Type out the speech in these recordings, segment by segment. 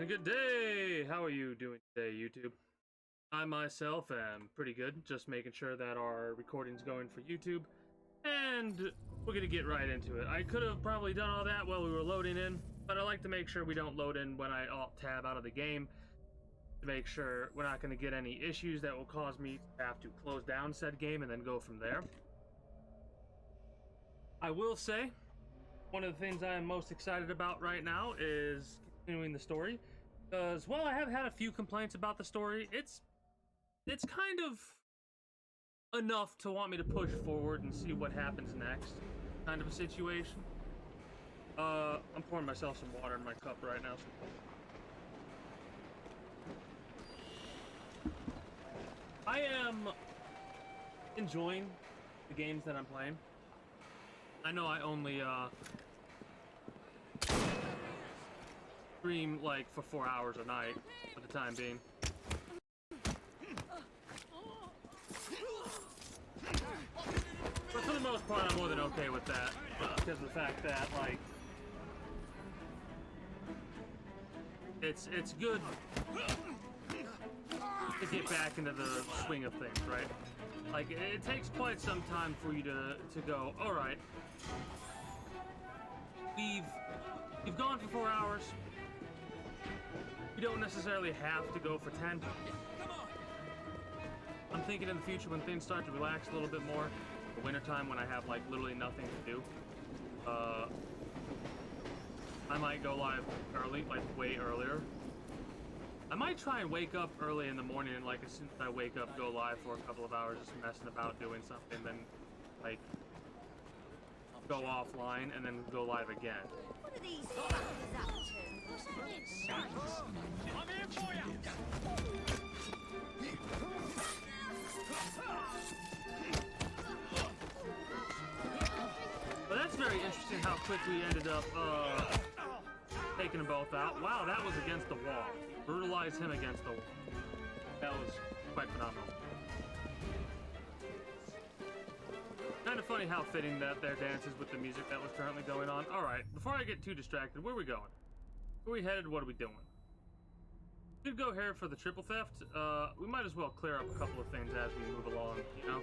and good day! How are you doing today, YouTube? I myself am pretty good, just making sure that our recording's going for YouTube, and we're gonna get right into it. I could have probably done all that while we were loading in, but I like to make sure we don't load in when I Alt-Tab out of the game, to make sure we're not gonna get any issues that will cause me to have to close down said game and then go from there. I will say, one of the things I am most excited about right now is continuing the story, because while I have had a few complaints about the story, it's kind of enough to want me to push forward and see what happens next, kind of a situation. I'm pouring myself some water in my cup right now. I am enjoying the games that I'm playing. I know I only stream like for 4 hours a night for the time being. But for the most part, I'm more than okay with that, because of the fact that, like, it's good to get back into the swing of things, right? Like, it takes quite some time for you to go, all right, we've gone for 4 hours. We don't necessarily have to go for 10. I'm thinking in the future when things start to relax a little bit more, the wintertime when I have like literally nothing to do, I might go live early, like way earlier. I might try and wake up early in the morning and like as soon as I wake up, go live for a couple of hours just messing about doing something, then like go offline and then go live again. What are these fuckers up to? I'm here for you! But that's very interesting how quick we ended up taking them both out. Wow, that was against the wall. Brutalize him against the wall. That was quite phenomenal. Kind of funny how fitting that their dances with the music that was currently going on. Alright, before I get too distracted, where are we going? Where are we headed? What are we doing? We could go here for the triple theft. We might as well clear up a couple of things as we move along, you know?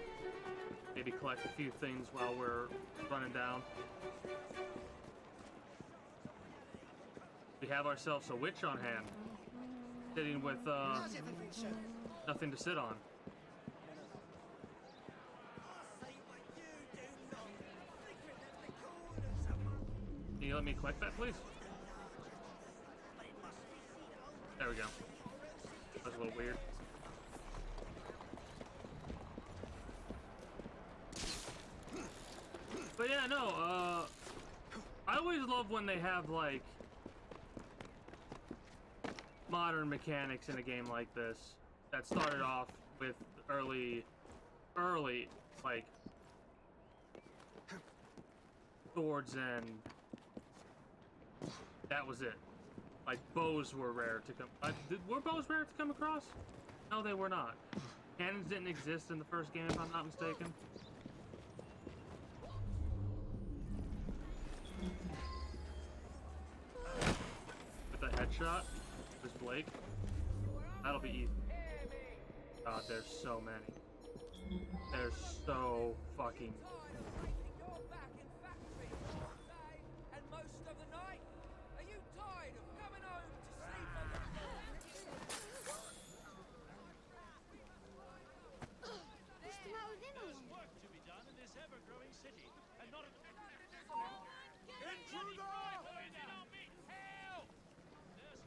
Maybe collect a few things while we're running down. We have ourselves a witch on hand, sitting with nothing to sit on. Can you let me collect that, please? There we go. That's a little weird. But yeah, no, I always love when they have, like, modern mechanics in a game like this that started off with early, like, swords and that was it. Like, bows were rare to come... were bows rare to come across? No, they were not. Cannons didn't exist in the first game, if I'm not mistaken. With a headshot, this Blake, that'll be easy. God, there's so many. There's so fucking...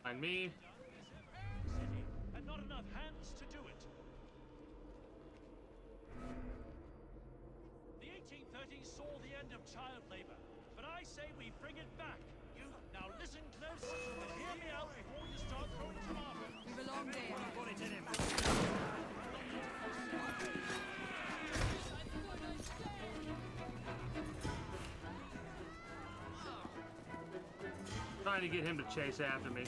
Find me. And not enough hands to do it. The 1830s saw the end of child labor, but I say we bring it back. Now listen close and hear me out before you start throwing tomatoes. We've a long day. Put it in him. Trying to get him to chase after me.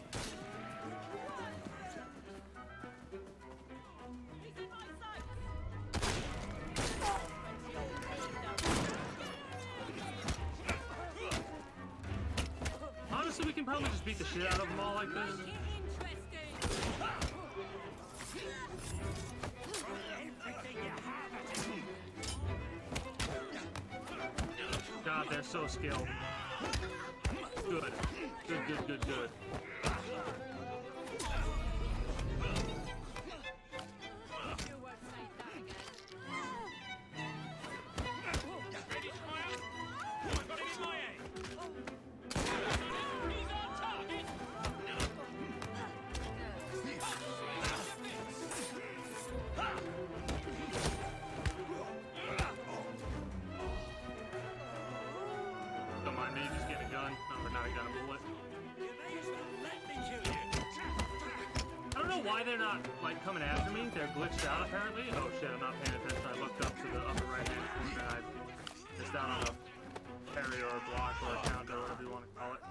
Honestly, we can probably just beat the shit out of them all like this. Everything you have at it. God, they're so skilled. Good. Good, good, good, good. You won't say that again. Ready to fire? I've got him in my aim. He's on target. Don't mind me just getting a gun. No, not a gun, a bullet. You may as well let me kill you. I don't know why they're not, like, coming after me. They're glitched out, apparently. Oh, shit, I'm not paying attention. I looked up to the upper right-hand corner, and I missed out on a parry or a block or a counter, or whatever you want to call it.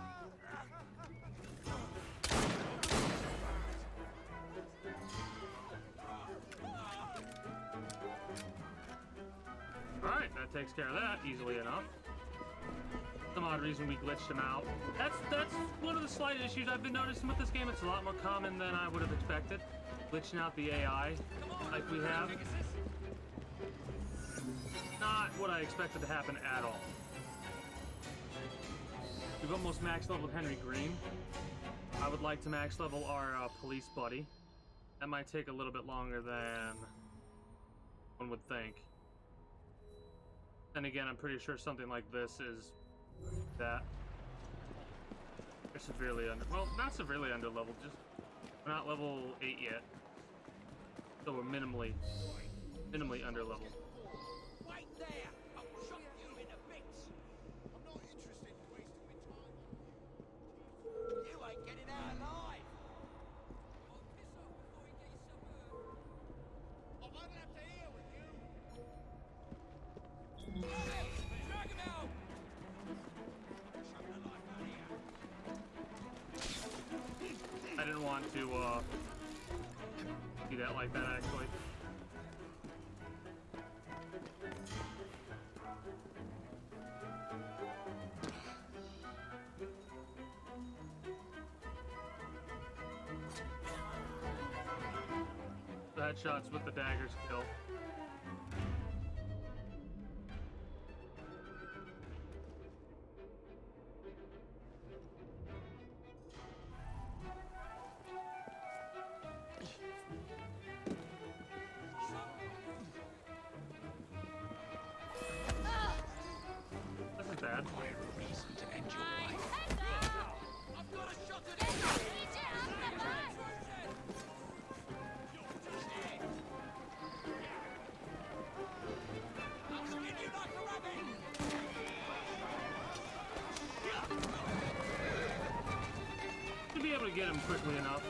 Alright, that takes care of that easily enough. Some odd reason we glitched him out. That's one of the slight issues I've been noticing with this game. It's a lot more common than I would have expected. Glitching out the AI like we have. Not what I expected to happen at all. We've almost max leveled Henry Green. I would like to max level our police buddy. That might take a little bit longer than one would think. And again, I'm pretty sure something like this is that. They're severely under, well, not severely under leveled, just we're not level 8 yet. So we're minimally under leveled. Wait there. I'll chop you into bits. I'm not interested in wasting my time. You ain't getting out alive. I won't have to hear with you. Drag him out. I didn't want to do that like that, actually. The headshots with the daggers kill. This is bad. Reason to end your My life. head's up! I've got a shot at Get it. that idiot off the bike! I'll skin you like a rabbit. To be able to get him quickly enough.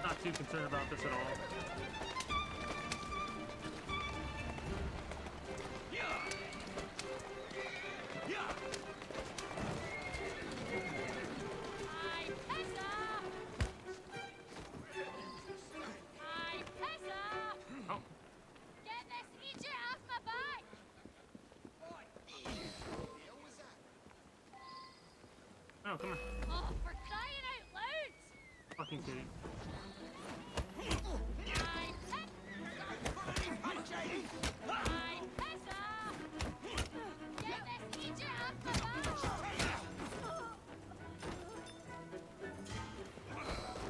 Not too concerned about this at all. My head's up! My head's up! Oh, Get this idiot off my bike! oh, come here. Oh, for crying out loud! Fucking kitty. My head... My head's up! Get this idiot off my bike!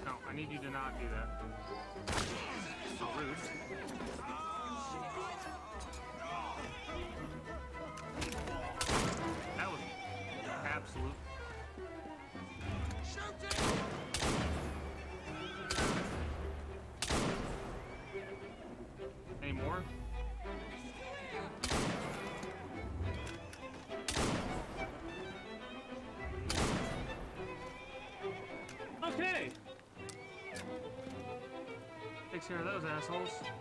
No, I need you to not do that. So rude. That was absolute. Shoot it. Any more? Okay. Takes care of those assholes. Get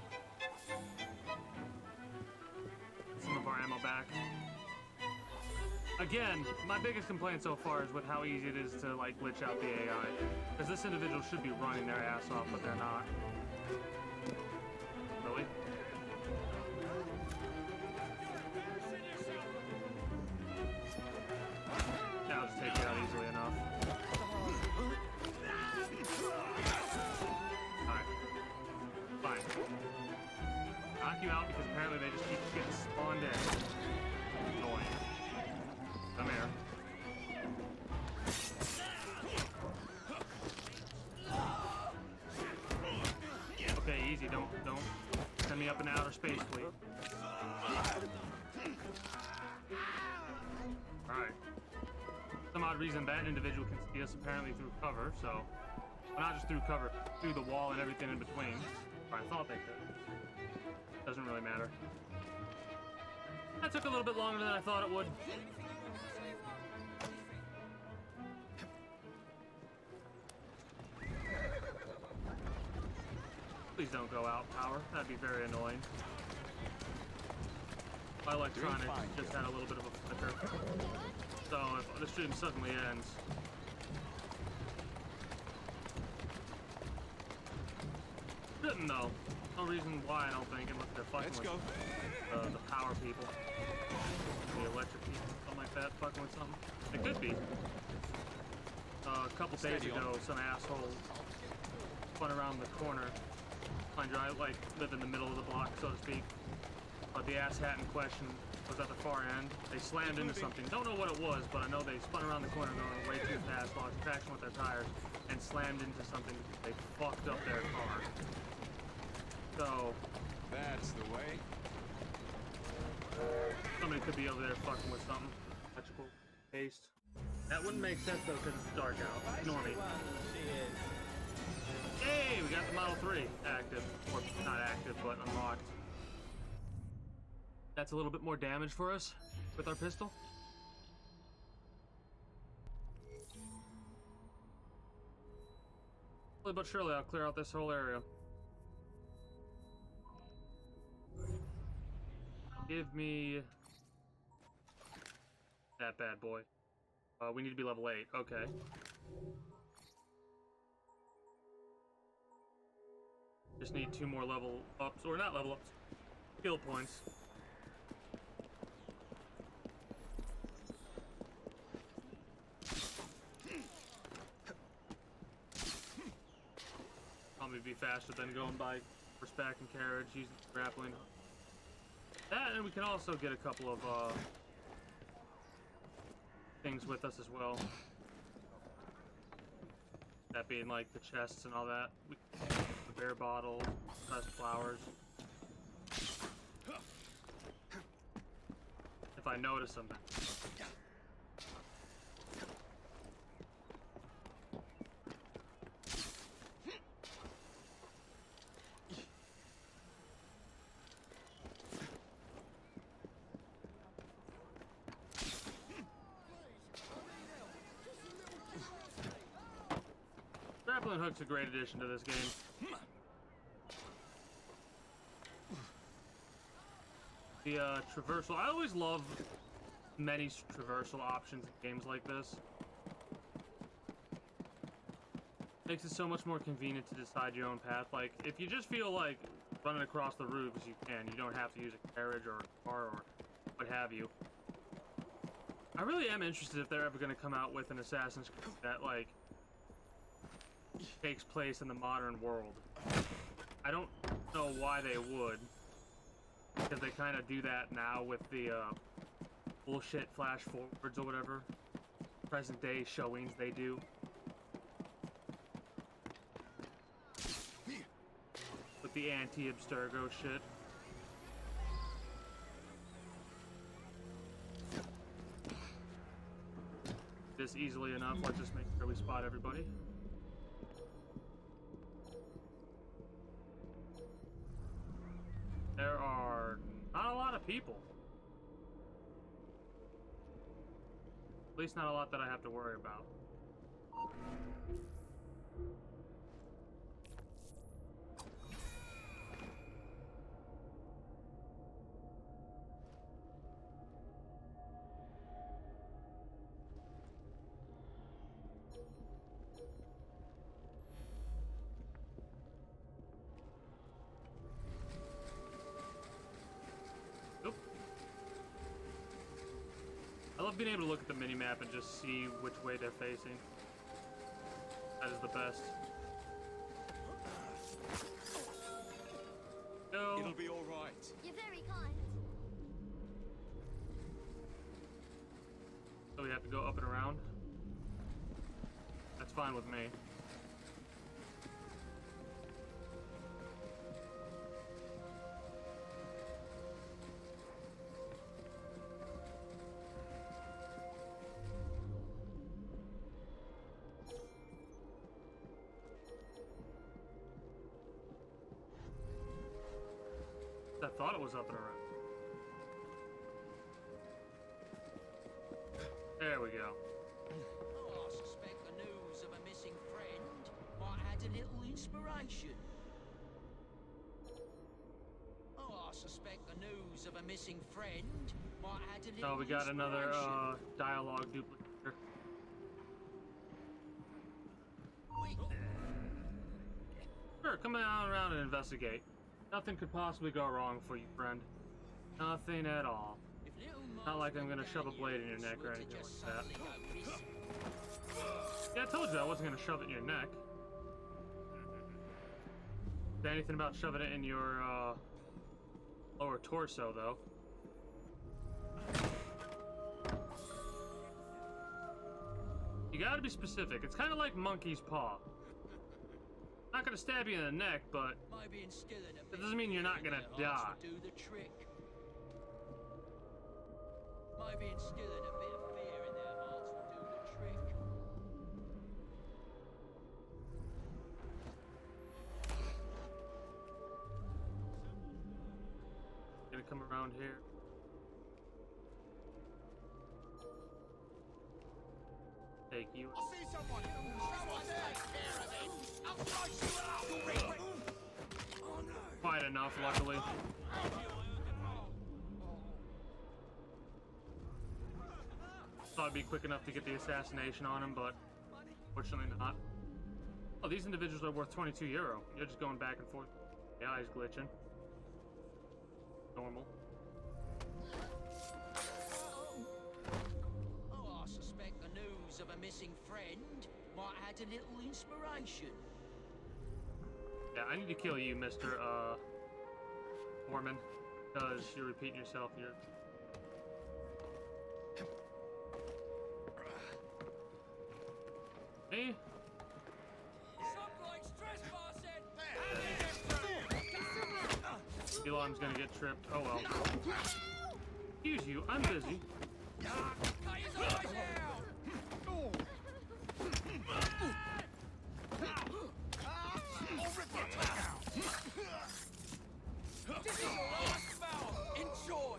some of our ammo back. Again, my biggest complaint so far is with how easy it is to like glitch out the AI. Because this individual should be running their ass off, but they're not. Really? Yeah, I'll just take it out easily enough. combatant individual can see us apparently through cover, so... Well, not just through cover, through the wall and everything in between. Or I thought they could. Doesn't really matter. That took a little bit longer than I thought it would. Please don't go out, power. That'd be very annoying. My electronics just had a little bit of a flicker. So if the stream suddenly ends... Shouldn't though. No reason why, I don't think, unless they're fucking with the power people. The electric people, something like that, fucking with something. It could be. A couple days ago, some asshole spun around the corner. Mind you, I like live in the middle of the block, so to speak. But the asshat in question was at the far end. They slammed into something. Don't know what it was, but I know they spun around the corner going way too fast, lost traction with their tires, and slammed into something because they fucked up their car. So... That's the way. Somebody could be over there fucking with something. Electrical paste. That wouldn't make sense though because it's dark out. Ignore me. Hey, we got the Model 3 active. Or not active, but unlocked. That's a little bit more damage for us with our pistol. Slowly but surely, I'll clear out this whole area. Give me that bad boy. We need to be level 8. Okay. Just need 2 more level ups, or not level ups, skill points. Probably be faster than going by horseback and carriage, using grappling. That, and we can also get a couple of things with us as well. That being like the chests and all that. The bear bottles, pressed flowers. If I notice them. Grappling hook's a great addition to this game. The traversal, I always love many traversal options in games like this. Makes it so much more convenient to decide your own path. Like, if you just feel like running across the roofs, you can. You don't have to use a carriage or a car or what have you. I really am interested if they're ever going to come out with an Assassin's Creed that, like, takes place in the modern world. I don't know why they would, because they kind of do that now with the bullshit flash forwards or whatever present day showings they do with the anti-Abstergo shit. This easily enough. Let's just make sure we spot everybody. There are not a lot of people. At least not a lot that I have to worry about. I love being able to look at the mini-map and just see which way they're facing. That is the best. Go. It'll be all right. You're very kind. So we have to go up and around. That's fine with me. I thought it was up and around. There we go. Oh, I suspect the news of a missing friend might add a little inspiration. Oh, I suspect the news of a missing friend might add a little Oh, we got another dialogue duplicator. Sure, come on around and investigate. Nothing could possibly go wrong for you, friend. Nothing at all. Not like I'm gonna shove a blade in your neck or anything like that. Yeah, I told you I wasn't gonna shove it in your neck. Say anything about shoving it in your lower torso, though. You gotta be specific. It's kind of like monkey's paw. Not gonna stab you in the neck, but Maybe instilling a that doesn't mean you're not gonna die. do the trick. Maybe instilling a bit of fear in their hearts will do the trick. Gonna come around here. Take you. I see someone. Someone take care of it. I'll slice you out. Oh no. Quite enough, luckily. Thought I'd be quick enough to get the assassination on him, but fortunately not. Oh, these individuals are worth 22 euro. You're just going back and forth. The eye's glitching. Normal. Oh, I suspect the news of a missing friend might add a little inspiration. Yeah, I need to kill you, Mr. Foreman, because you're repeating yourself. You're... Me? The alarm's gonna get tripped. Oh well. Excuse you, I'm busy. This is your last bout. Enjoy.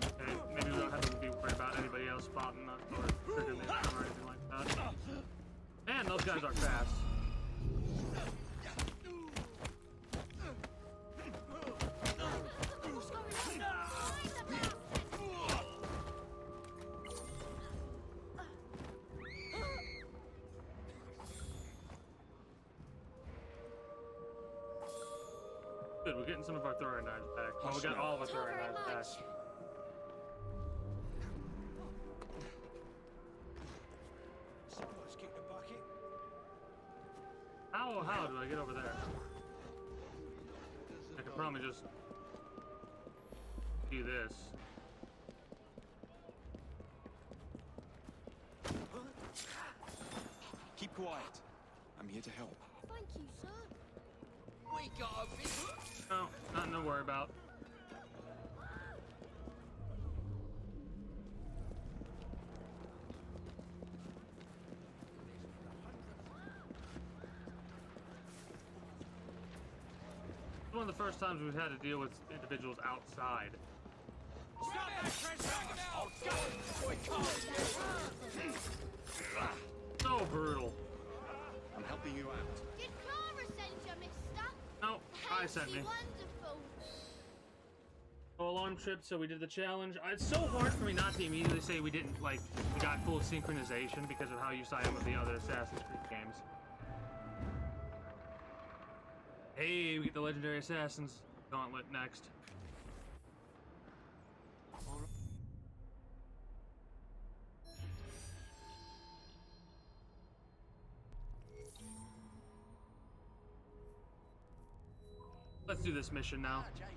Okay, maybe we don't have to be worried about anybody else spotting us or triggering the alarm or anything like that. Man, those guys are fast. Good, we're getting some of our throwing knives back. Well, we got all of our throwing knives back. Let's kick the bucket. How do I get over there? I could probably just do this. Keep quiet. I'm here to help. Thank you, sir. We got a bit. No, nothing to worry about. It's one of the first times we've had to deal with individuals outside. So brutal. I'm helping you out. Did Clara send you, mister? No, I sent me. Wonderful. Oh, alarm trip, so we did the challenge. It's so hard for me not to immediately say we didn't, like, we got full synchronization because of how used I am with the other Assassin's Creed games. Hey, we get the Legendary Assassin's Gauntlet next. Let's do this mission now. Jacob,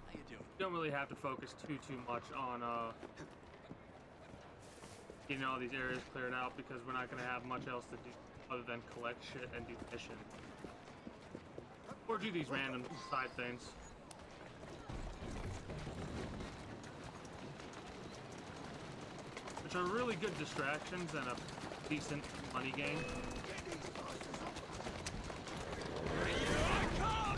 how you doing? Don't really have to focus too much on getting all these areas cleared out because we're not going to have much else to do other than collect shit and do missions. Or do these random side things. Which are really good distractions and a decent money gain. Here I come!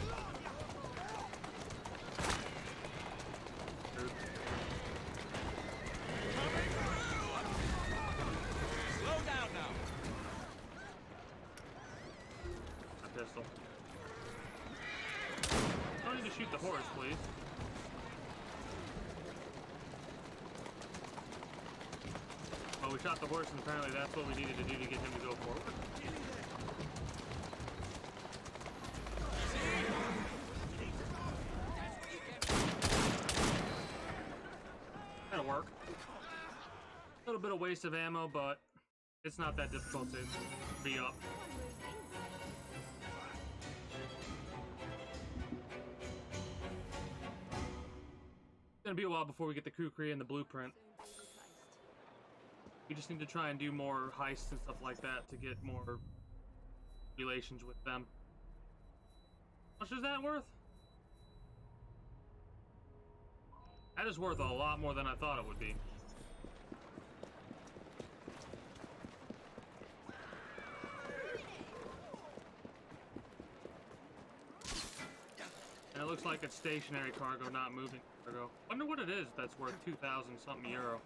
horse, please. Well, we shot the horse, and apparently that's what we needed to do to get him to go forward. That'll work. A little bit of waste of ammo, but it's not that difficult to re-up. It's gonna be a while before we get the kukri and the blueprint. We just need to try and do more heists and stuff like that to get more relations with them. How much is that worth? That is worth a lot more than I thought it would be. And it looks like it's stationary cargo, not moving cargo. Wonder what it is that's worth 2,000 something euro.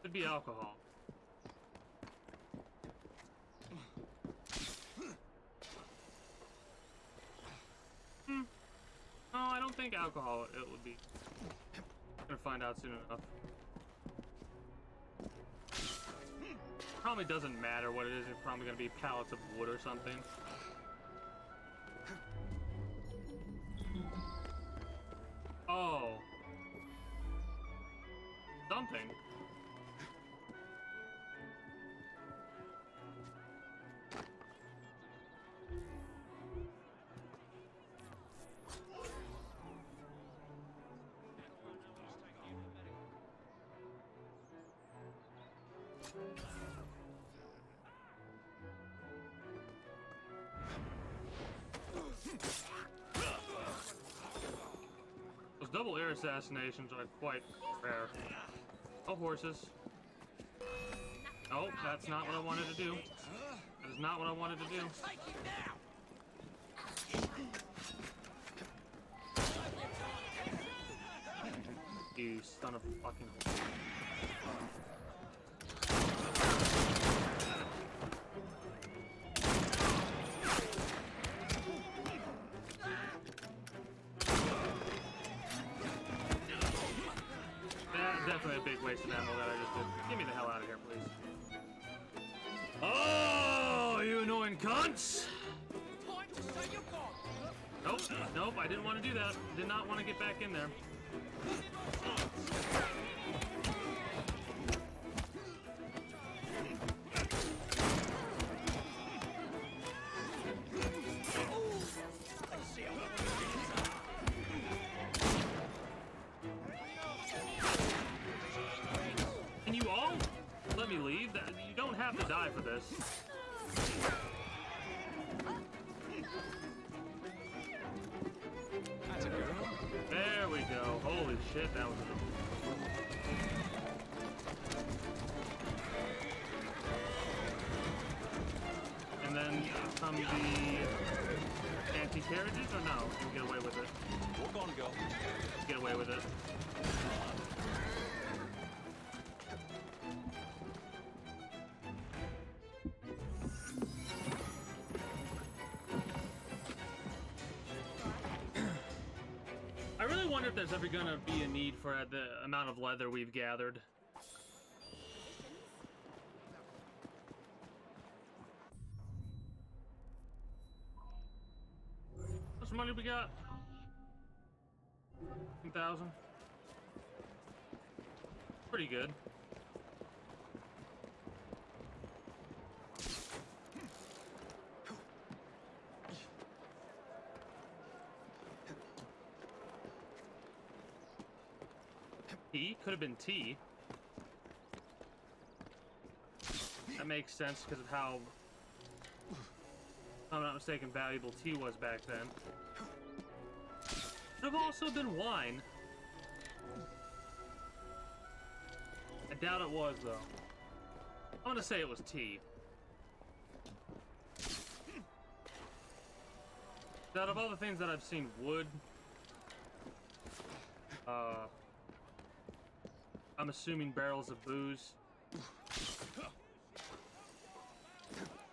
Could be alcohol. No, I don't think alcohol it would be. Gonna find out soon enough. Probably doesn't matter what it is. It's probably gonna be pallets of wood or something. Oh. Something. Those double air assassinations are quite rare. Oh, horses. Oh, that's not what I wanted to do. That is not what I wanted to do. You son of a fucking... Definitely a big waste of ammo that I just did. Get me the hell out of here, please. Oh, you annoying cunts! Nope, nope, I didn't want to do that. Did not want to get back in there. Can you all let me leave? You don't have to die for this. That's a girl. There we go. Holy shit, that was And then come the anti-carriages, or no? You can get away with it. We're gonna go. Get away with it. I really wonder if there's ever gonna be a need for the amount of leather we've gathered. How much money we got? 2,000. Pretty good. T? Could have been T. That makes sense because of how, if I'm not mistaken, valuable T was back then. Could have also been wine. I doubt it was, though. I'm gonna say it was tea. Out of all the things that I've seen, wood, I'm assuming barrels of booze,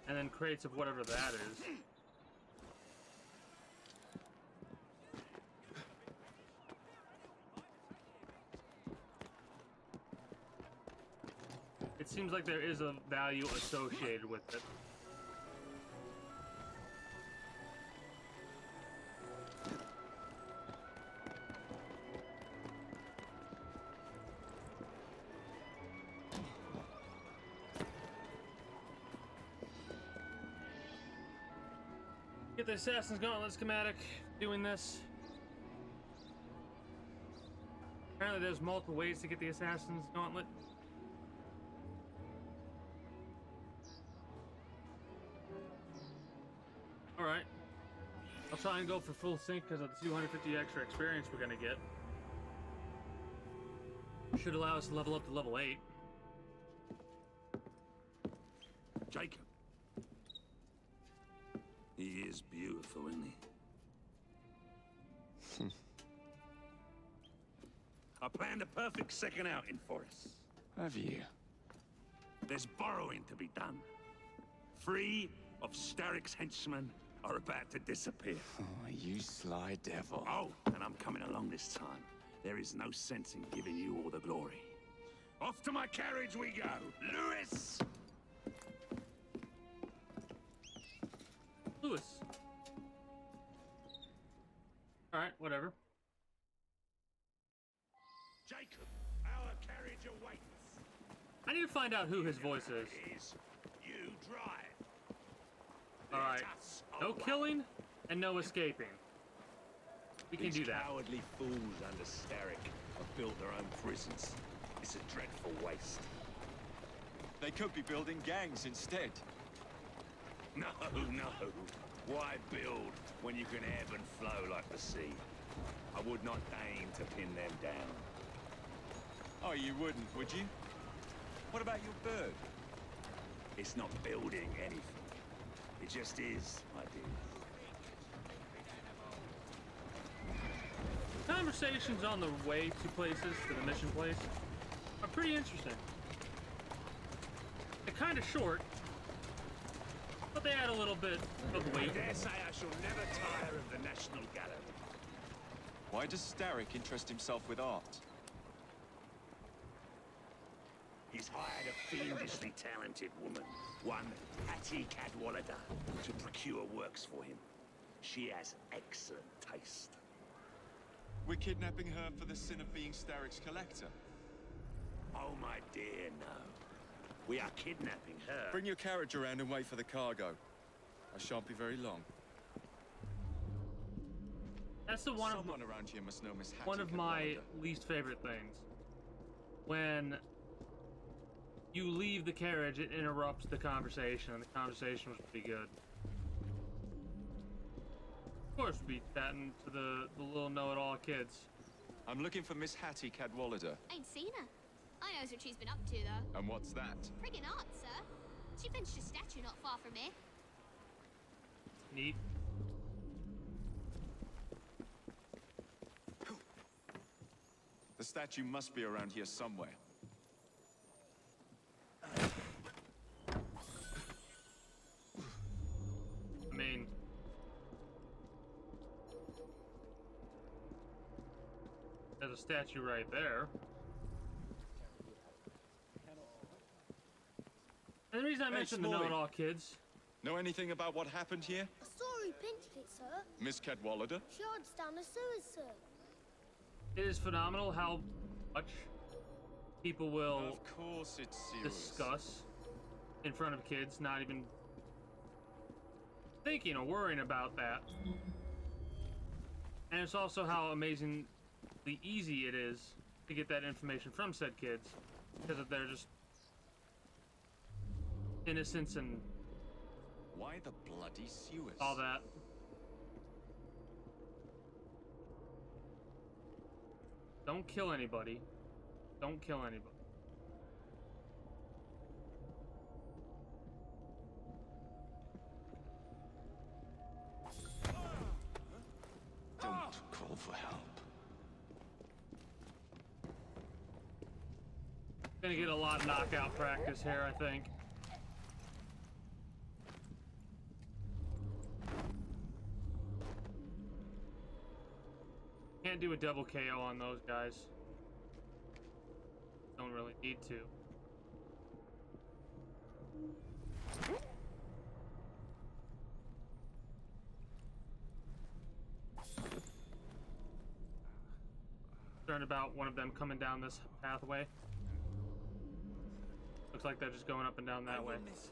and then crates of whatever that is. it seems like there is a value associated with it. Get the Assassin's Gauntlet schematic doing this. Apparently there's multiple ways to get the Assassin's Gauntlet. Alright. I'll try and go for full sync because of the 250 extra experience we're gonna get. Should allow us to level up to level 8. Jacob. He is beautiful, isn't he? I planned a perfect second outing for us. Have you? There's borrowing to be done. 3 of Starrick's henchmen are about to disappear. Oh, you sly devil. Oh, and I'm coming along this time. There is no sense in giving you all the glory. Off to my carriage we go. Lewis! Lewis. Alright, whatever. Jacob, our carriage awaits. I need to find out who his voice is. You drive. Alright. No killing and no escaping. We can do that. Cowardly fools under Starrick have built their own prisons. It's a dreadful waste. They could be building gangs instead. No, no. Why build when you can ebb and flow like the sea? I would not deign to pin them down. Oh, you wouldn't, would you? What about your bird? It's not building anything. It just is, my dear. Conversations on the way to places, to the mission place, are pretty interesting. They're kind of short, but they add a little bit of I weight. dare say I shall never tire of the National Gallery. Why does Starrick interest himself with art? He's hired a fiendishly talented woman, one Hattie Cadwallader, to procure works for him. She has excellent taste. We're kidnapping her for the sin of being Starrick's collector. Oh, my dear, no. We are kidnapping her. Bring your carriage around and wait for the cargo. I shan't be very long. That's the one of Someone around here must know Miss Hattie one of my Cadwallader. least favorite things. When you leave the carriage, it interrupts the conversation, and the conversation was pretty good. Of course, we'd be chatting to the little know-it-all kids. I'm looking for Miss Hattie Cadwallader. Ain't seen her. I knows what she's been up to, though. And what's that? Friggin' art, sir. She finished a statue not far from here. Neat. The statue must be around here somewhere. I mean, there's a statue right there. And the reason I mentioned the Smalley. know-it-all kids, Know anything about what happened here? I saw who pinched it, sir. Miss Cadwallader? She hides down the sewers, sir. it is phenomenal how much people will Of course it's serious. discuss in front of kids, not even thinking or worrying about that. And it's also how amazingly easy it is to get that information from said kids, because of their just innocence and Why the bloody sewers? all that. Don't kill anybody. Don't kill anybody. Don't call for help. Gonna get a lot of knockout practice here, I think. Can't do a double KO on those guys. Don't really need to. concerned about one of them coming down this pathway. Looks like they're just going up and down that way. Let's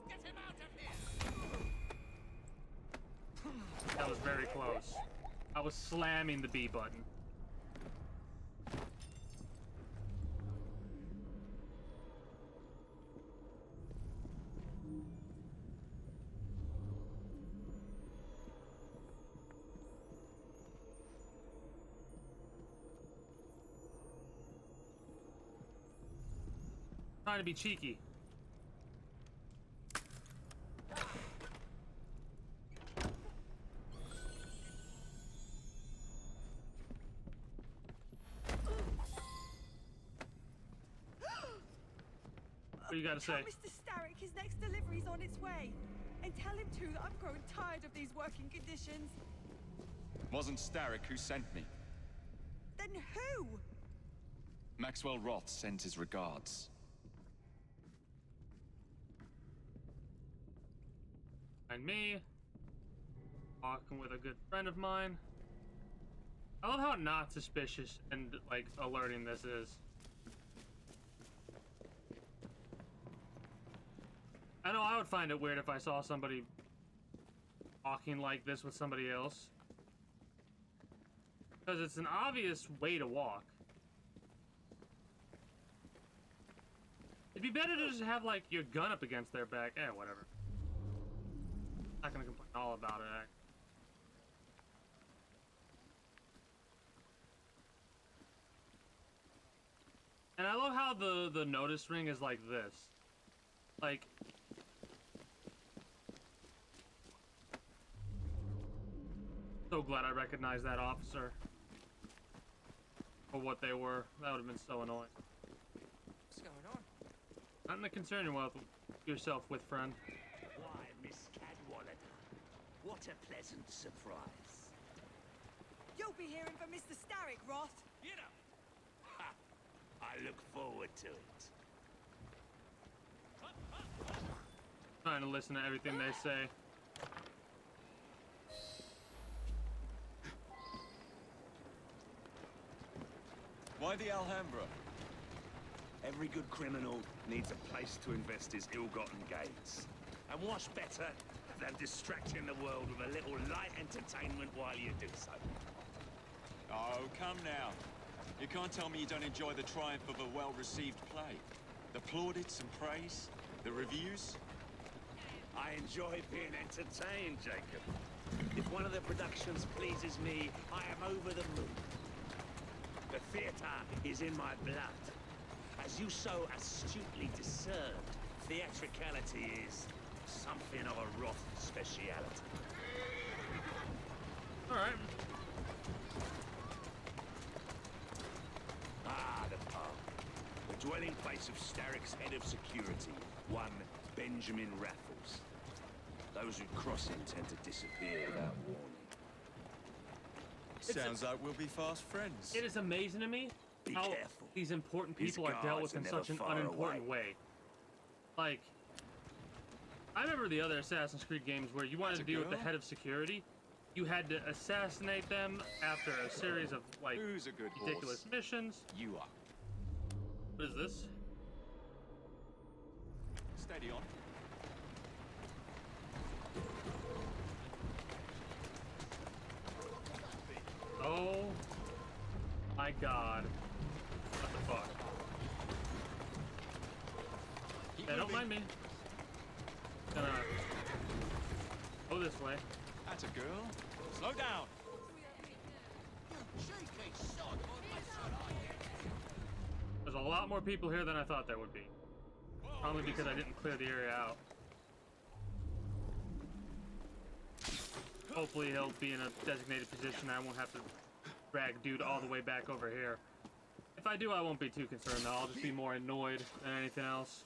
get him out of here. That was very close. I was slamming the B button. Trying to be cheeky. What do you gotta say? Tell Mr. Starrick his next delivery's on its way. And tell him too that I'm growing tired of these working conditions. Wasn't Starrick who sent me. Then who? Maxwell Roth sends his regards. And me, walking with a good friend of mine. I love how not suspicious and like alerting this is. I know I would find it weird if I saw somebody walking like this with somebody else, because it's an obvious way to walk. It'd be better to just have like your gun up against their back. Eh, whatever. Not gonna complain all about it. And I love how the notice ring is like this. Like, so glad I recognized that officer for what they were. That would have been so annoying. What's going on? Nothing to concern yourself with, friend. Why, Miss Cadwallader, what a pleasant surprise. You'll be hearing from Mr. Starrick, Roth. You know. Ha! I look forward to it. Trying to listen to everything they say. Why the Alhambra? Every good criminal needs a place to invest his ill-gotten gains. And what's better than distracting the world with a little light entertainment while you do so? Oh, come now. You can't tell me you don't enjoy the triumph of a well-received play. The plaudits and praise, the reviews. I enjoy being entertained, Jacob. If one of the productions pleases me, I am over the moon. The theatre is in my blood. As you so astutely discerned, theatricality is something of a Roth speciality. Alright. Ah, the pub. The dwelling place of Starrick's head of security, one Benjamin Raffles. Those who cross him tend to disappear without warning. Sounds like we'll be fast friends. It is amazing to me Be how careful. these important His people are dealt guards with in are never such an far unimportant away. way. Like, I remember the other Assassin's Creed games where you wanted to That's a deal with the girl? head of security. You had to assassinate them after a series of, like, Who's a good ridiculous boss? missions. You are. What is this? Steady on. Oh my god. What the fuck? Keep Hey, don't moving. mind me. Gonna go this way. That's a girl. Slow down. Cheeky sod. What should I get? There's a lot more people here than I thought there would be. Probably because I didn't clear the area out. Hopefully he'll be in a designated position. I won't have to drag dude all the way back over here. If I do, I won't be too concerned though. I'll just be more annoyed than anything else.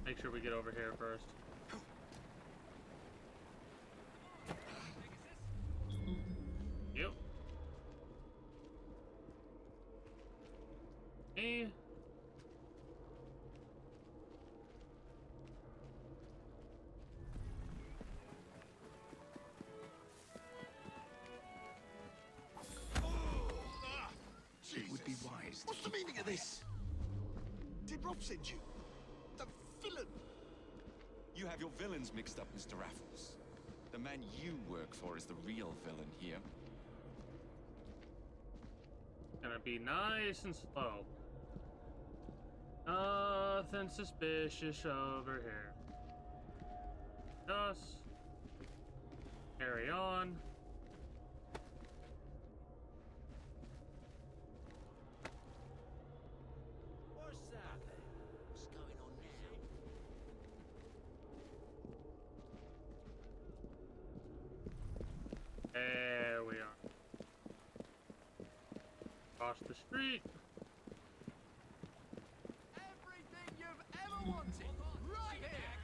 Make sure we get over here first. money. It would be wise. What's the meaning of this? Did Rob send you? The villain? You have your villains mixed up, Mr. Raffles. The man you work for is the real villain here. Gonna be nice and slow. Nothing suspicious over here. Just carry on. What's that then? What's going on now? There we are. Across the street. Everything you've ever wanted, right here.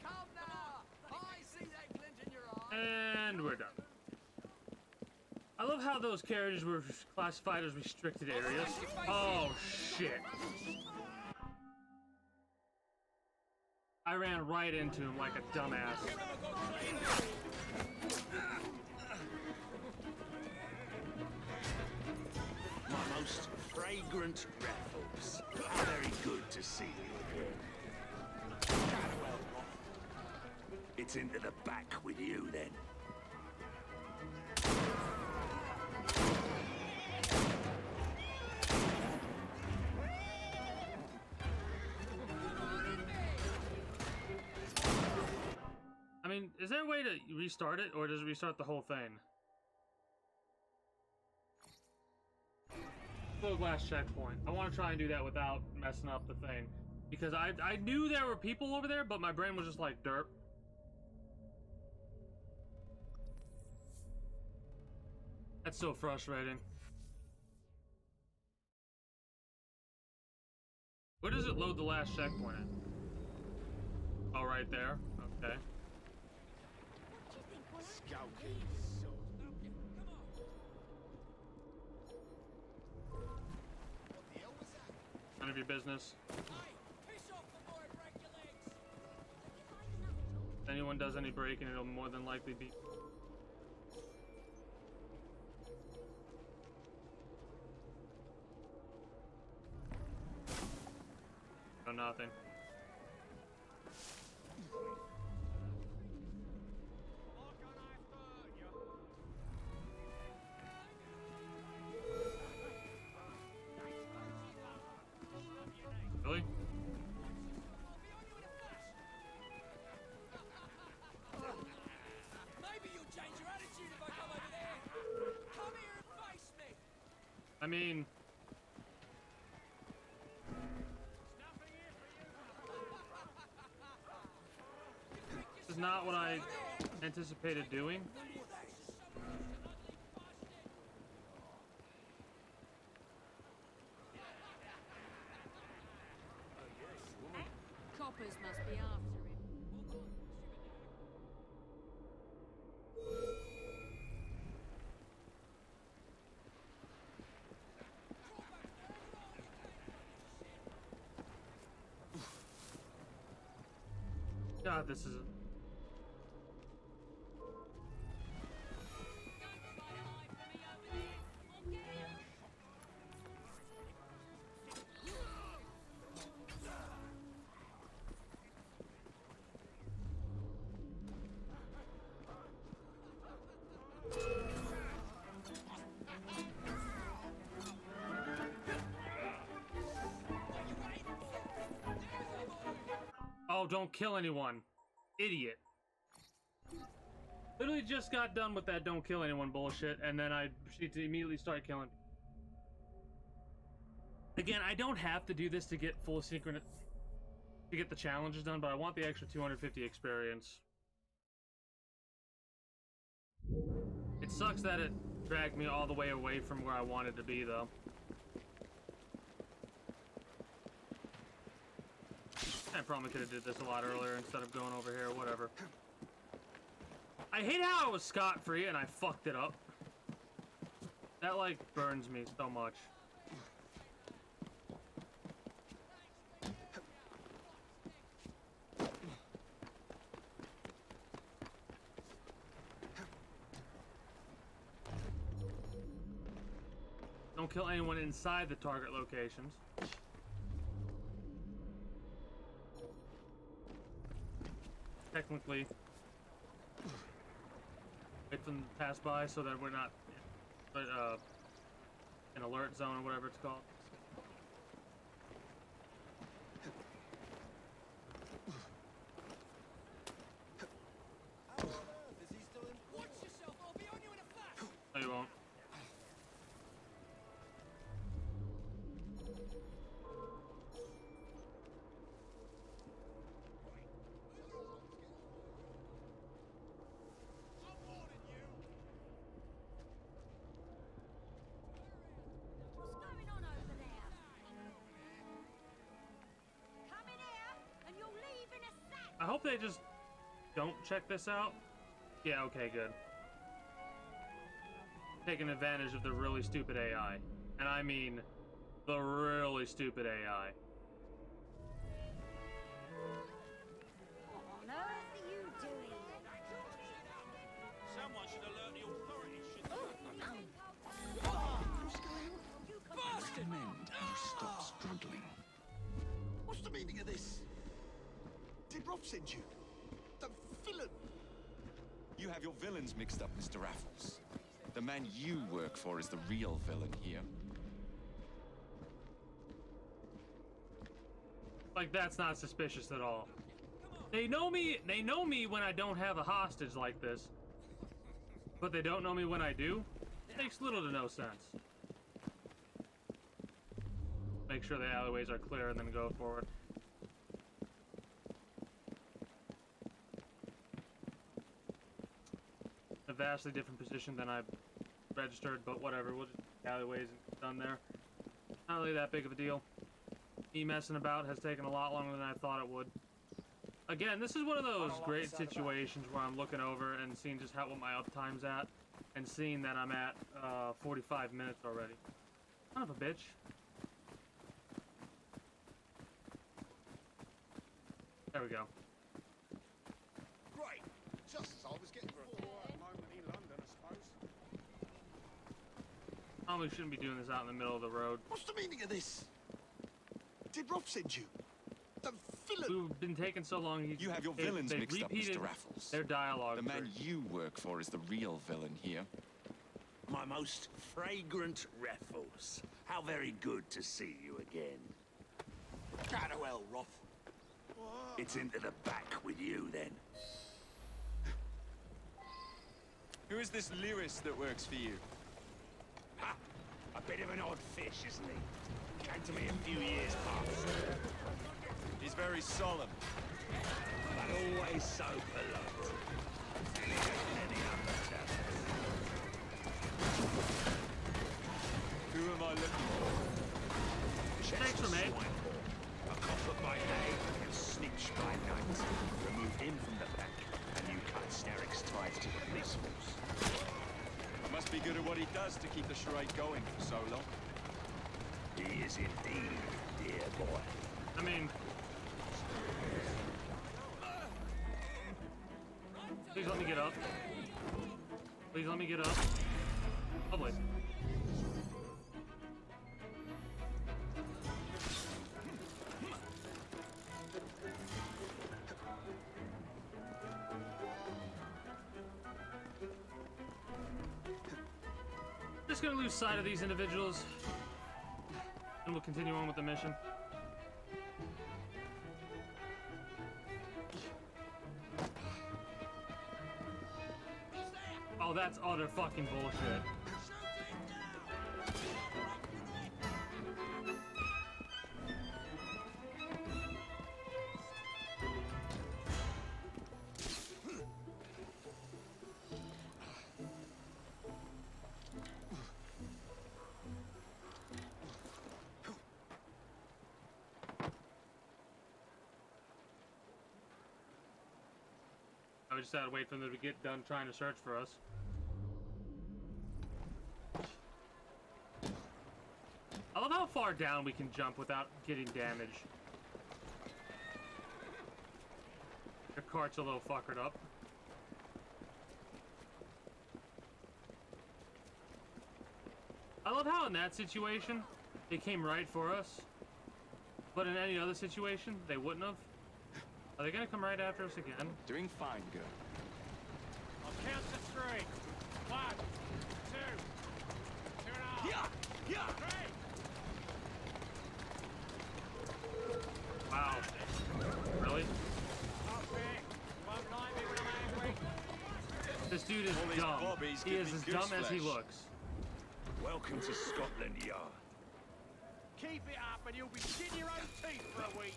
Come now. I see that glint in your eye. And we're done. I love how those carriages were classified as restricted areas. Oh, shit. I ran right into him like a dumbass. My most fragrant Raffles. How very good to see you again. Well, it's into the back with you then. I mean, is there a way to restart it, or does it restart the whole thing? Slow glass checkpoint. I want to try and do that without messing up the thing. Because I knew there were people over there, but my brain was just like, derp. That's so frustrating. Where does it load the last checkpoint at? Oh, right there. Okay. None of your business. If anyone does any braking, it'll more than likely be... Oh, nothing. Really? Maybe you'll change your attitude if I come over there. Come here and face me. I mean... This is not what I anticipated doing. Coppers must be after him. God, this is... Oh, don't kill anyone. Idiot. Literally just got done with that don't kill anyone bullshit, and then I proceed to immediately start killing. Again, I don't have to do this to get full synchronous to get the challenges done, but I want the extra 250 experience. It sucks that it dragged me all the way away from where I wanted to be, though. I probably could have did this a lot earlier instead of going over here, whatever. I hate how I was scot-free and I fucked it up. That, like, burns me so much. Don't kill anyone inside the target locations. Technically, wait for them to pass by so that we're not an alert zone or whatever it's called. Watch yourself, I'll be on you in a flash! No, you won't. What's going on over there? Come in here, and you'll leave in a sack. I hope they just don't check this out. Yeah, okay, good. Taking advantage of the really stupid AI. And I mean the really stupid AI. What on earth are you doing? Someone should alert the authorities, shouldn't Bastard! Mend and stop struggling. What's the meaning of this? Did Rob send you? The villain? You have your villains mixed up, Mr. Raffles. The man you work for is the real villain here. Like, that's not suspicious at all. They know me when I don't have a hostage like this. But they don't know me when I do? Makes little to no sense. Make sure the alleyways are clear and then go forward. A vastly different position than I registered, but whatever, we'll just alleyways and done there. Not really that big of a deal. Me messing about has taken a lot longer than I thought it would. Again, this is one of those great situations where I'm looking over and seeing just what my uptime's at, and seeing that I'm at 45 minutes already. Son of a bitch. There we go. Right. Just as I was getting for a quiet moment in London, I suppose. Probably shouldn't be doing this out in the middle of the road. What's the meaning of this? Did Rob send you? The villain? We've been taking so long. You have your villains they've mixed up, repeated Mr. Raffles. their dialogue. The man you work for is the real villain here. My most fragrant Raffles. How very good to see you again. Go to hell, Roth. It's into the back with you, then. Who is this lyrist that works for you? Ha! A bit of an odd fish, isn't he? Came to me a few years past. He's very solemn. But always so polite. Any other chap. Who am I looking for? Thanks for me. A copper by day and snitch by night. Remove him from the pack, and you cut Sterrick's ties to the police force. He must be good at what he does to keep the charade going for so long. He is indeed, dear boy. I mean, please let me get up. Please let me get up. Lovely. Just gonna lose sight of these individuals, and we'll continue on with the mission. Oh, that's utter fucking bullshit. We just had to wait for them to get done trying to search for us. I love how far down we can jump without getting damaged. Your cart's a little fuckered up. I love how in that situation, they came right for us. But in any other situation, they wouldn't have. Are they gonna come right after us again? Doing fine, girl. I'll count to 3. 1, 2, 2.5. Yeah! 3. Wow. Really? Up here. You won't like me when I'm angry. This dude is All these dumb. bobbies He give is me as goose dumb as he flesh. looks. Welcome to Scotland Yard. Keep it up and you'll be skin your own teeth for a week.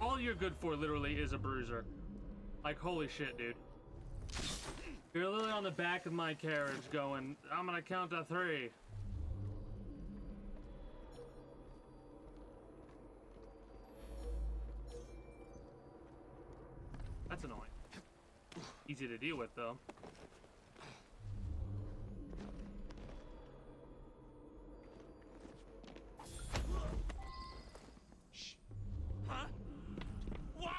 All you're good for literally is a bruiser. Like, holy shit, dude. You're literally on the back of my carriage going, I'm gonna count to 3. That's annoying. Easy to deal with, though. Huh? What?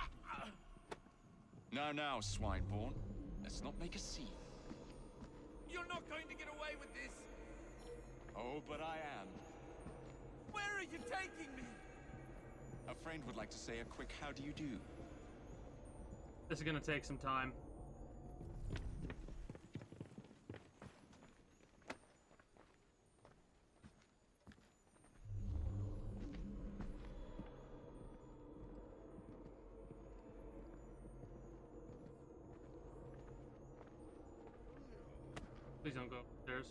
Now, Swineborn. Let's not make a scene. You're not going to get away with this. Oh, but I am. Where are you taking me? A friend would like to say a quick how do you do. This is gonna take some time. Please don't go upstairs.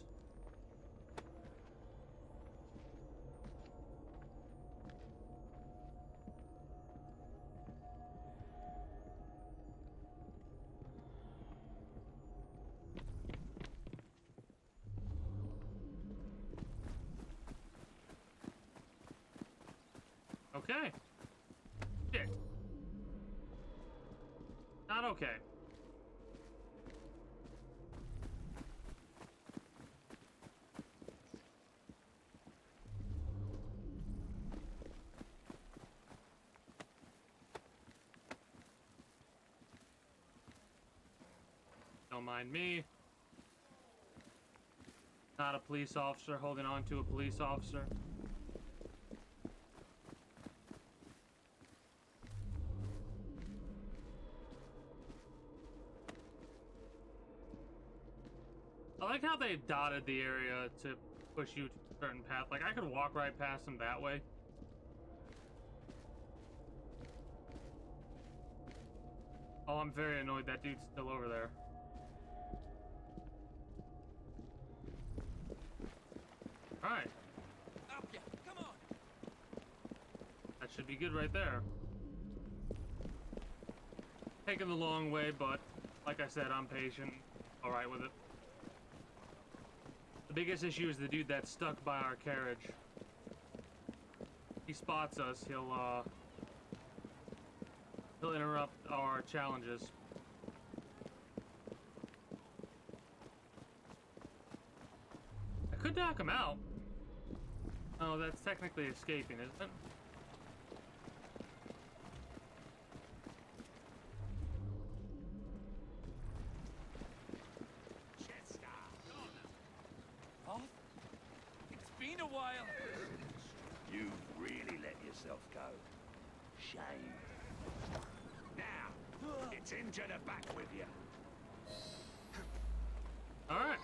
Okay. Shit. Not okay. Don't mind me. Not a police officer holding on to a police officer. I like how they dotted the area to push you to a certain path. Like, I could walk right past them that way. Oh, I'm very annoyed that dude's still over there. Alright. Up ya. Come on. That should be good right there. Taking the long way, but like I said, I'm patient. Alright with it. The biggest issue is the dude that's stuck by our carriage. He spots us, he'll interrupt our challenges. I could knock him out. Oh, that's technically escaping, isn't it? Huh? It's been a while. You've really let yourself go. Shame. Now, it's into the back with you. Alright.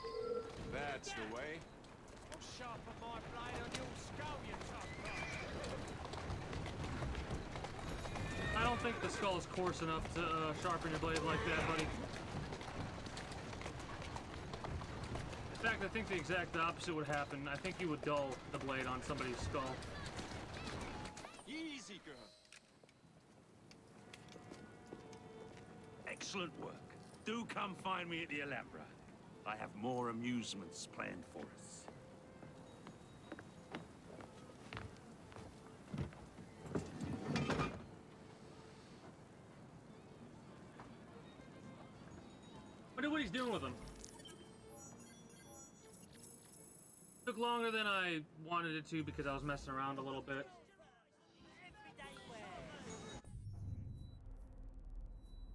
That's the way. I'll sharpen my blade on your skull, you tough fuck. I don't think the skull is coarse enough to sharpen your blade like that, buddy. In fact, I think the exact opposite would happen. I think you would dull the blade on somebody's skull. Easy, girl. Excellent work. Do come find me at the Alhambra. I have more amusements planned for us. Wonder what he's doing with them. Took longer than I wanted it to because I was messing around a little bit.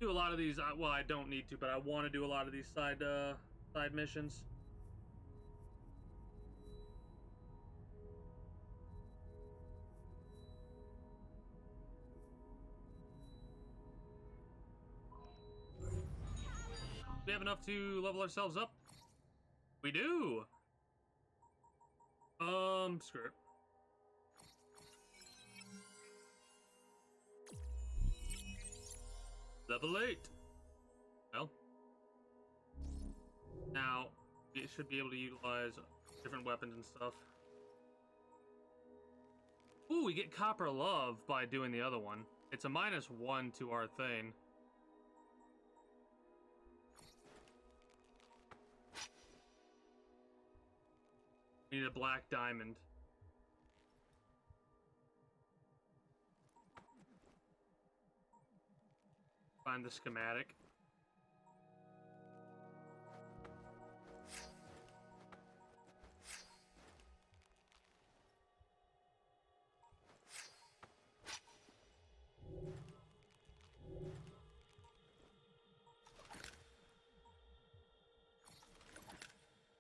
Do a lot of these. Well, I don't need to, but I want to do a lot of these side missions. we have enough to level ourselves up? We do! Screw it. Level 8. Well. Now, it should be able to utilize different weapons and stuff. Ooh, we get Copper Love by doing the other one. It's a -1 to our thing. We need a black diamond. Find the schematic.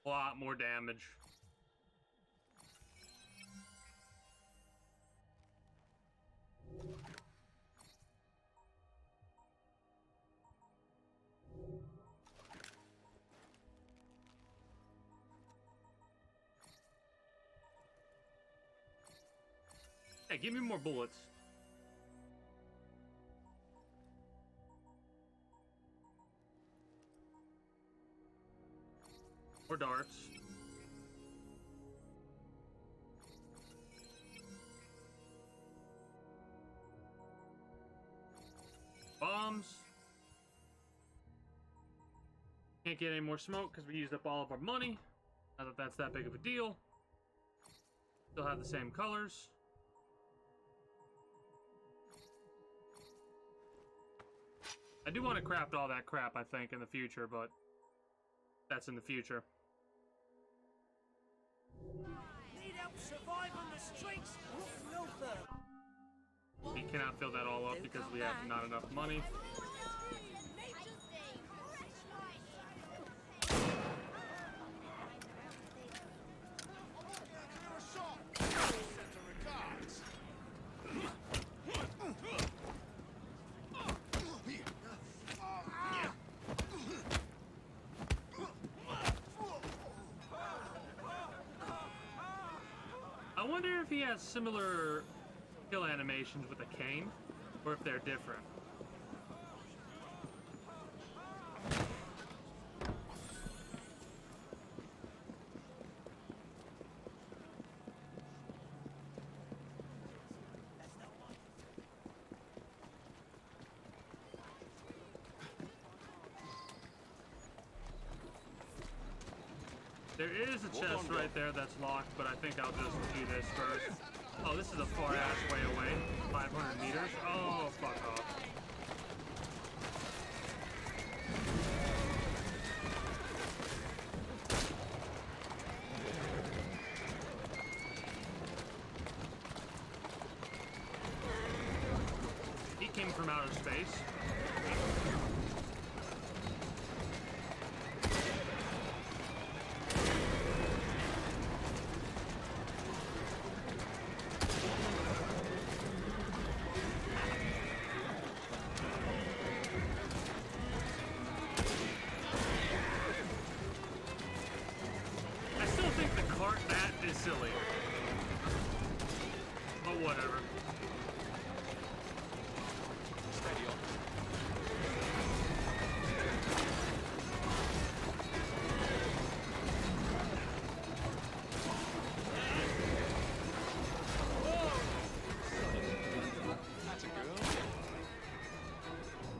A lot more damage. Hey, give me more bullets. Or darts. Bombs. Can't get any more smoke because we used up all of our money. Not that that's that big of a deal. Still have the same colors. I do want to craft all that crap, I think, in the future, but that's in the future. Need help surviving the streets? No, sir. We cannot fill that all up because we have not enough money. I wonder if he has similar kill animations with a cane, or if they're different. There is a chest right there that's locked, but I think I'll just do this first. Oh, this is a far-ass way away. 500 meters? Oh, fuck off. He came from outer space. Silly. But whatever. Steady on. That's a girl.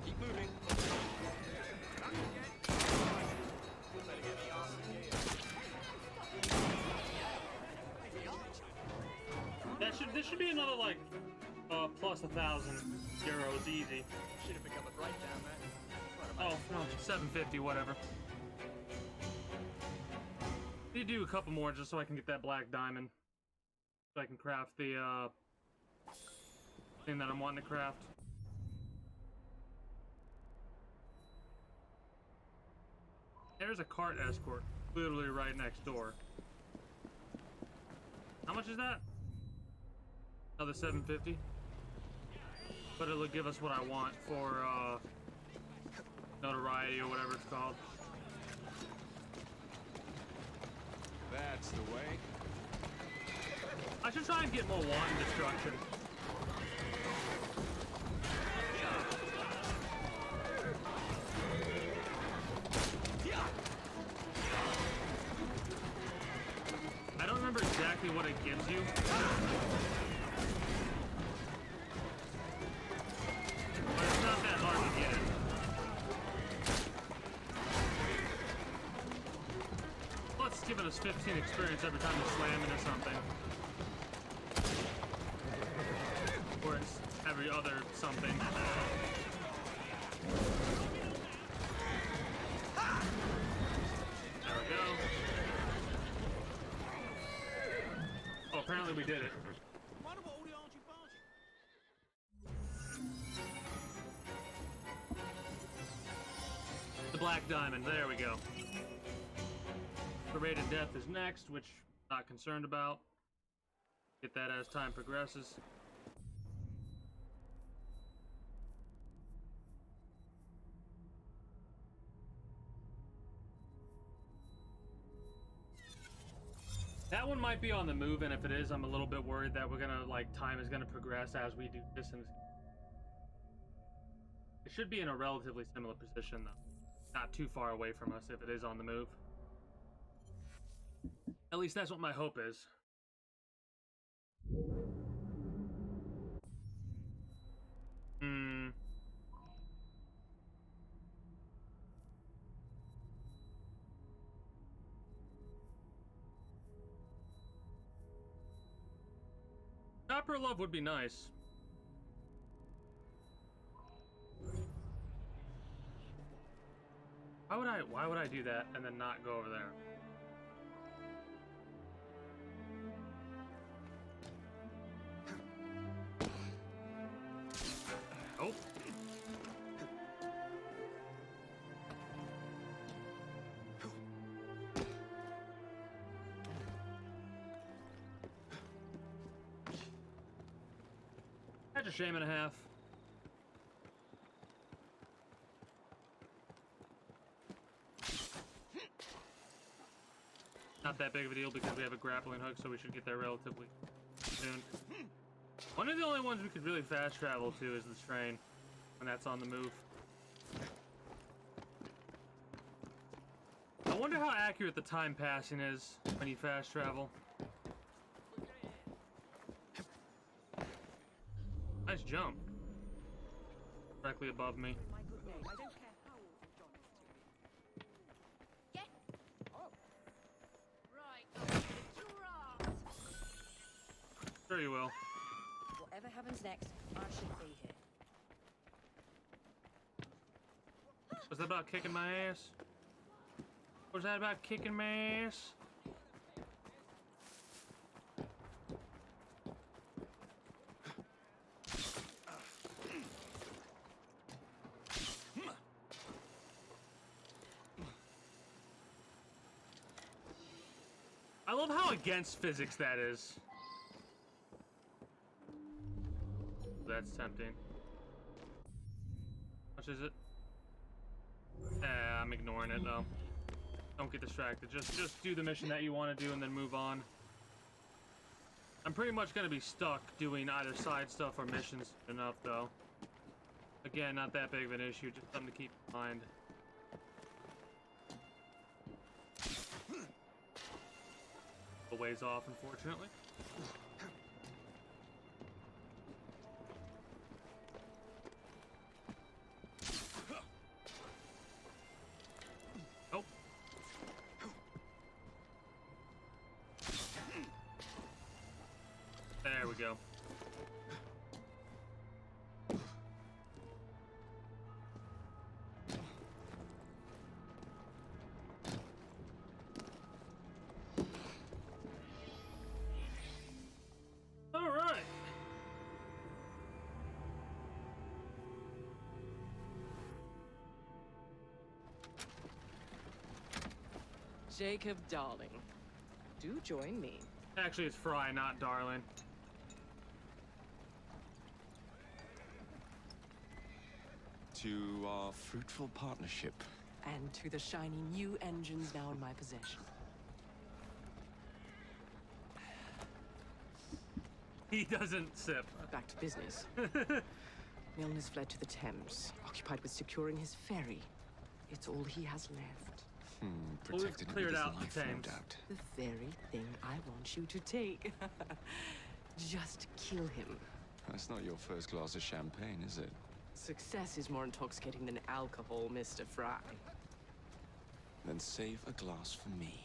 Keep moving. This should be another, like, plus 1,000 euros easy. Should have become a breakdown there. Oh, no, 750, whatever. Need to do a couple more just so I can get that black diamond. So I can craft the, thing that I'm wanting to craft. There's a cart escort, literally right next door. How much is that? Another 750. But it'll give us what I want for notoriety or whatever it's called. that's the way. I should try and get more wand destruction. I don't remember exactly what it gives you. But it's not that hard to get it. Plus, it's giving us 15 experience every time we slam into something. Or it's every other something. There we go. Oh, apparently we did it. The Black Diamond, there we go. Berated Death is next, which I'm not concerned about. Get that as time progresses. That one might be on the move, and if it is, I'm a little bit worried that we're gonna, like, time is gonna progress as we do this, and it should be in a relatively similar position, though. Not too far away from us if it is on the move. At least that's what my hope is. Copper Love would be nice. Why would I do that and then not go over there? Oh. That's a shame and a half. Not that big of a deal because we have a grappling hook, so we should get there relatively soon. One of the only ones we could really fast travel to is this train, when that's on the move. I wonder how accurate the time passing is when you fast travel. Nice jump. Directly above me. My good name. I don't care how awful John is to me. Get. Oh. Right. I'll Sure you will. Whatever happens next, I should be here. Was that about kicking my ass? Was that about kicking my ass? I love how against physics that is. That's tempting. How much is it? I'm ignoring it though. Don't get distracted. Just do the mission that you want to do and then move on. I'm pretty much gonna be stuck doing either side stuff or missions enough though. Again, not that big of an issue, just something to keep in mind. A ways off, unfortunately. Oh. There we go. All right. Jacob, darling, do join me. Actually, it's Fry, not Darling. To our fruitful partnership. And to the shiny new engines now in my possession. He doesn't sip. Back to business. Milner's fled to the Thames, occupied with securing his ferry. It's all he has left. Protected cleared with his out the life, no Thames. doubt. The very thing I want you to take. Just kill him. That's not your first glass of champagne, is it? Success is more intoxicating than alcohol, Mr. Fry. Then save a glass for me.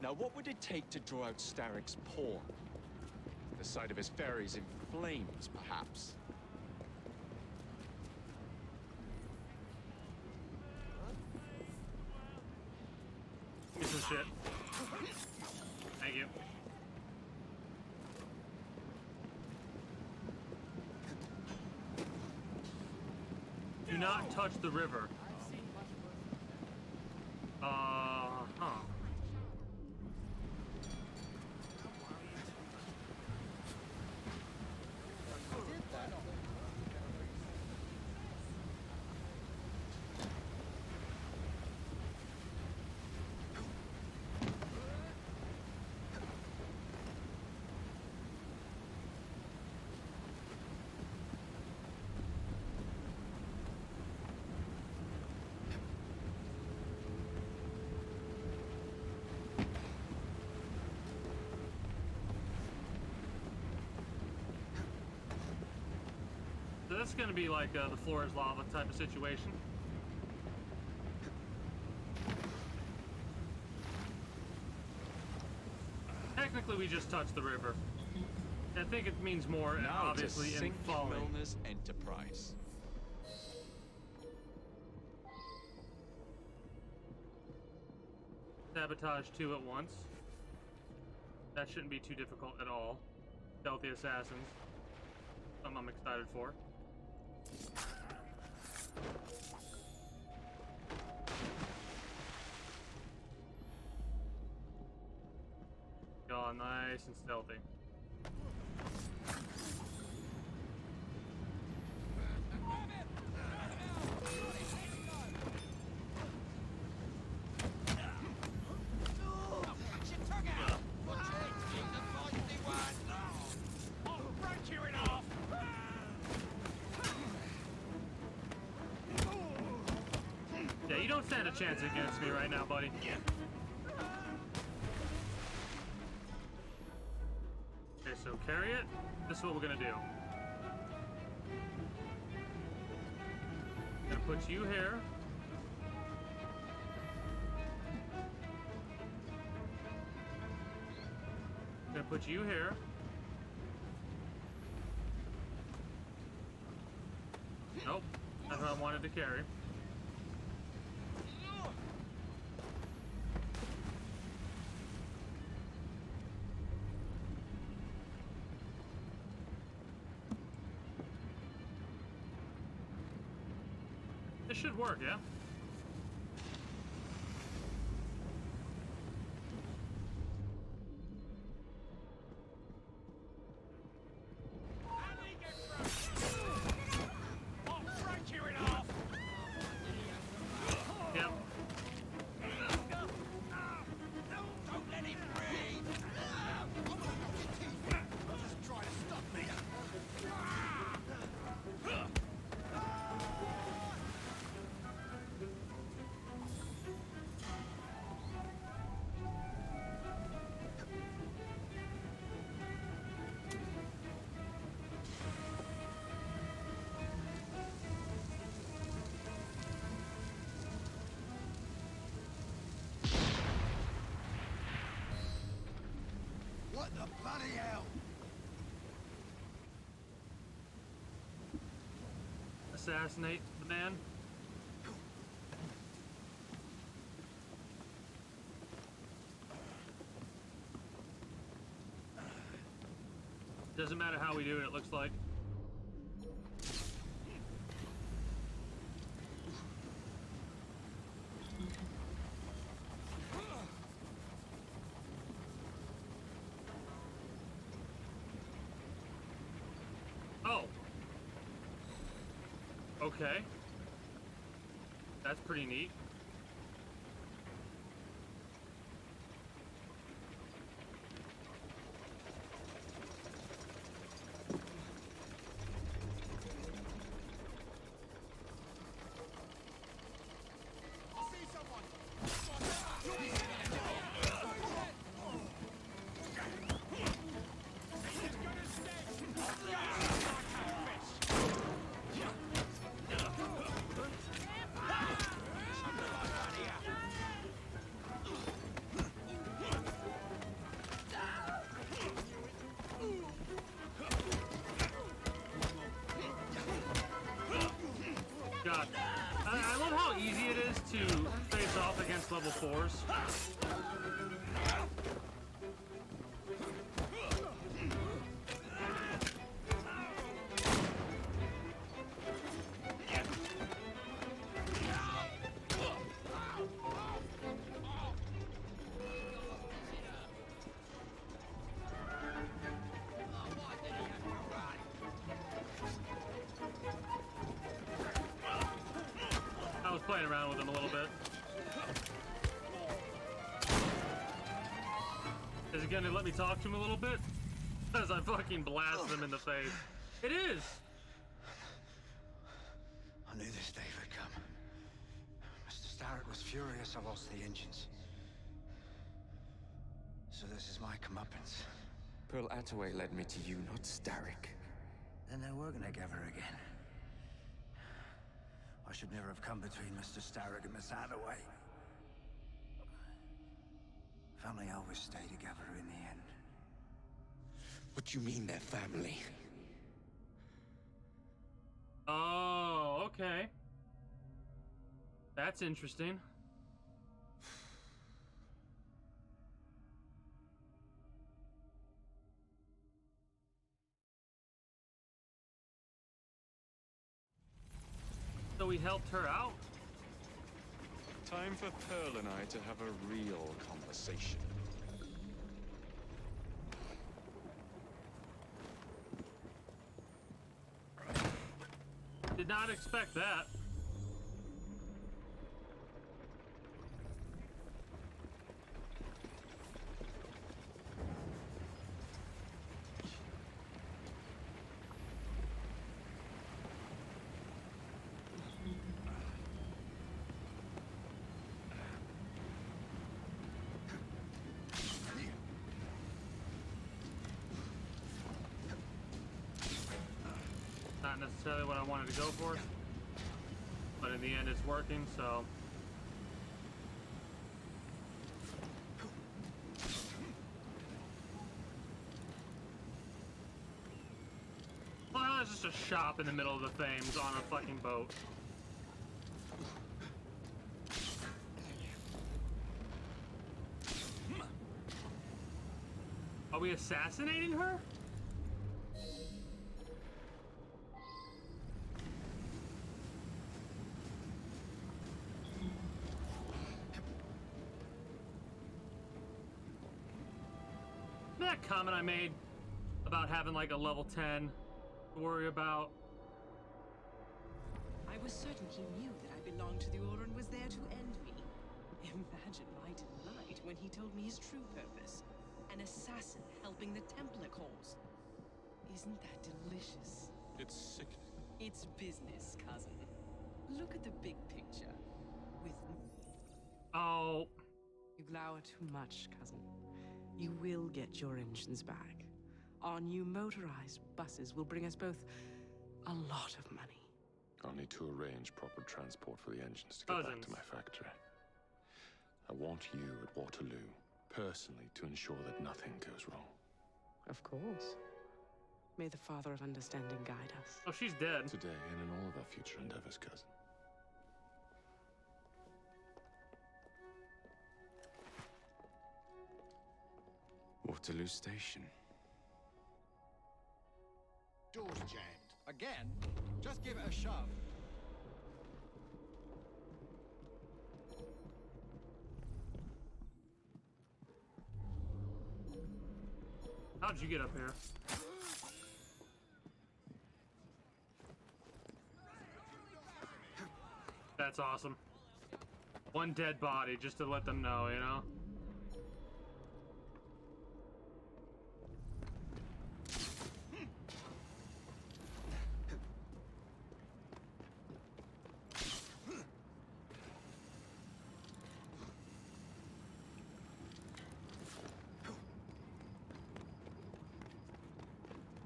Now, what would it take to draw out Starrick's pawn? The sight of his ferries in flames, perhaps. Give me some shit. Thank you. Do not touch the river. Huh. So that's gonna be like the floor is lava type of situation. Technically, we just touched the river. I think it means more, Now obviously, to in sink falling. Milner's enterprise. Sabotage 2 at once. That shouldn't be too difficult at all. Stealthy assassins. Something I'm excited for. Oh, nice and stealthy. Yeah, you don't stand a chance against me right now, buddy. Okay, so carry it. This is what we're gonna do. Gonna put you here. Gonna put you here. Nope, that's what I wanted to carry. This should work, yeah? Yep. What the bloody hell? Assassinate the man. Doesn't matter how we do it, it looks like. Oh. Okay. That's pretty neat. God. I love how easy it is to face off against level 4s. I was playing around with him a little bit. Is it gonna let me talk to him a little bit? As I fucking blast him in the face. It is! I knew this day would come. Mr. Starrett was furious I lost the engines. So this is my comeuppance. Pearl Attaway led me to you, not Starrick. Then they're working together again. I should never have come between Mr. Starrett and Miss Attaway. Family always stay together in the end. What do you mean they're family? Oh, okay. That's interesting. So we helped her out? Time for Pearl and I to have a real conversation. Did not expect that. Not necessarily what I wanted to go for, but in the end it's working, so. Well, it's just a shop in the middle of the Thames on a fucking boat. Are we assassinating her? That comment I made about having like a level 10 to worry about. I was certain he knew that I belonged to the Order and was there to end me. Imagine my delight when he told me his true purpose. An assassin helping the Templar cause. Isn't that delicious? It's sickening. It's business, cousin. Look at the big picture. With Oh. You glower too much, cousin. You will get your engines back. Our new motorized buses will bring us both a lot of money. I'll need to arrange proper transport for the engines to get back to my factory. I want you at Waterloo, personally, to ensure that nothing goes wrong. Of course. May the Father of Understanding guide us. Oh, she's dead. Today and in all of our future endeavors, cousin. Waterloo Station. Doors jammed. Again? Just give it a shove. How'd you get up here? That's awesome. One dead body just to let them know, you know?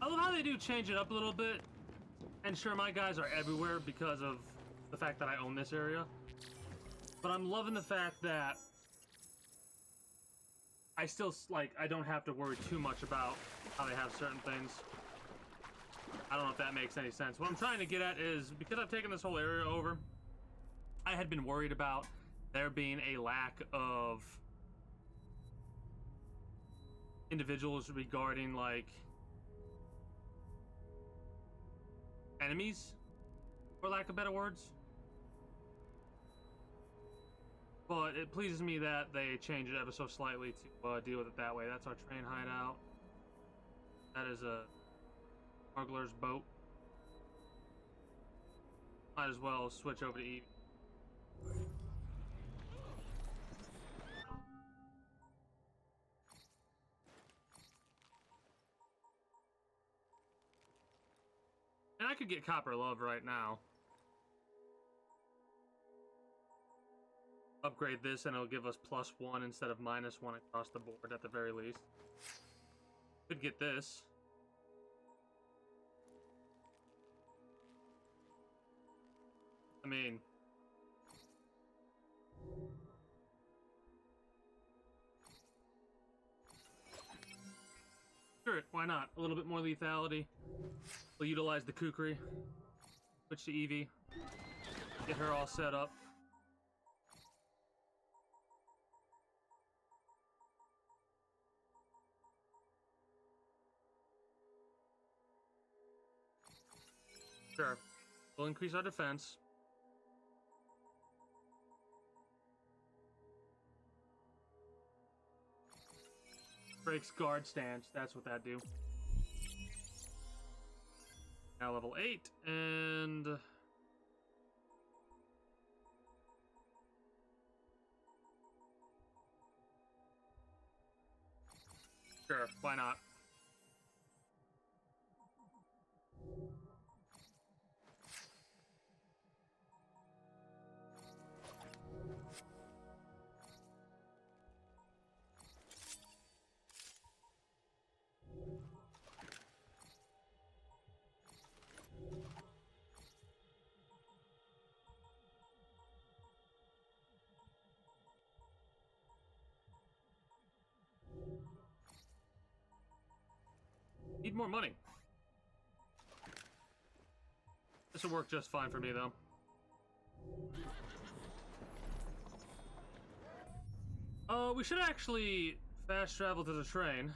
I love how they do change it up a little bit. And sure, my guys are everywhere because of the fact that I own this area. But I'm loving the fact that I still, like, I don't have to worry too much about how they have certain things. I don't know if that makes any sense. What I'm trying to get at is, because I've taken this whole area over, I had been worried about there being a lack of individuals regarding, like, enemies, for lack of better words. But it pleases me that they changed it ever so slightly to deal with it that way. That's our train hideout. That is a smuggler's boat. Might as well switch over to Evie. And I could get Copper Love right now. Upgrade this and it'll give us +1 instead of -1 across the board at the very least. Could get this. I mean, sure, why not? A little bit more lethality. We'll utilize the kukri. Switch to Evie. Get her all set up. Sure. We'll increase our defense. Breaks guard stance. That's what that do. Now level 8 and sure, why not? Need more money. This will work just fine for me, though. We should actually fast travel to the train.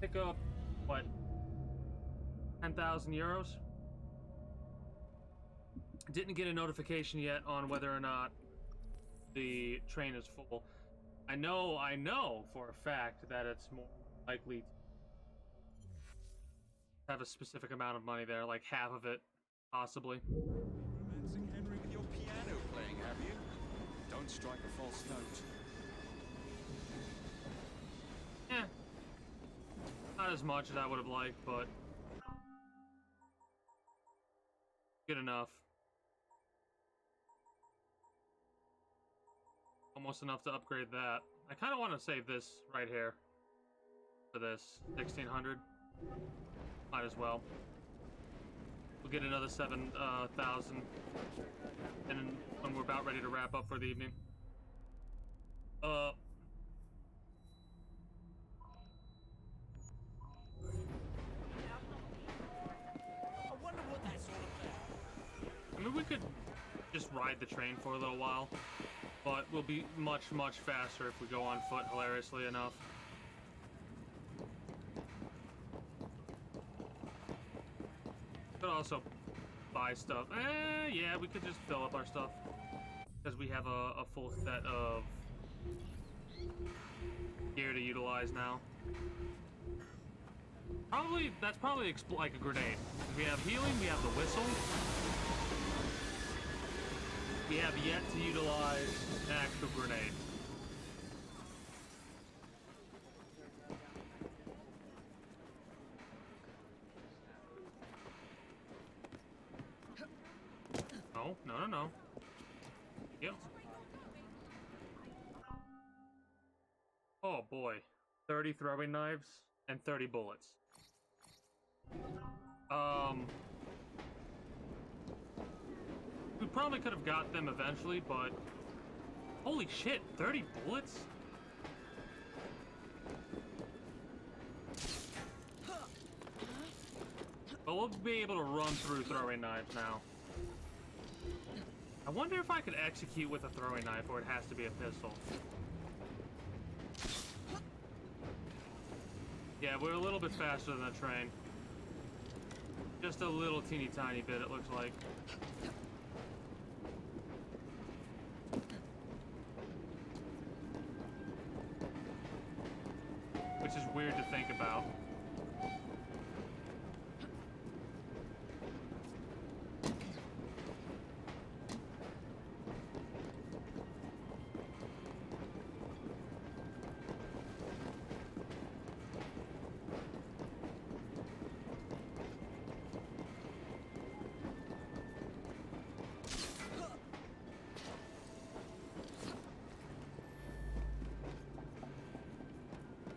Pick up, what, 10,000 euros? Didn't get a notification yet on whether or not the train is full. I know for a fact that it's more likely to have a specific amount of money there, like half of it, possibly. Romancing Henry with your piano playing, have you? Don't strike a false note. Yeah. Not as much as I would have liked, but good enough. Almost enough to upgrade that. I kind of want to save this right here for this 1600. Might as well. We'll get another 7,000 and when we're about ready to wrap up for the evening. I wonder what that's all about. I mean, we could just ride the train for a little while, but we'll be much, much faster if we go on foot, hilariously enough. Could also buy stuff. Yeah, we could just fill up our stuff because we have a full set of gear to utilize now. That's probably like a grenade. We have healing, we have the whistle. we have yet to utilize an actual grenade. No, no, no, no. Yep. Oh boy. 30 throwing knives and 30 bullets. We probably could have got them eventually, but holy shit, 30 bullets? But we'll be able to run through throwing knives now. I wonder if I could execute with a throwing knife, or it has to be a pistol. Yeah, we're a little bit faster than a train. Just a little teeny tiny bit, it looks like. Which is weird to think about.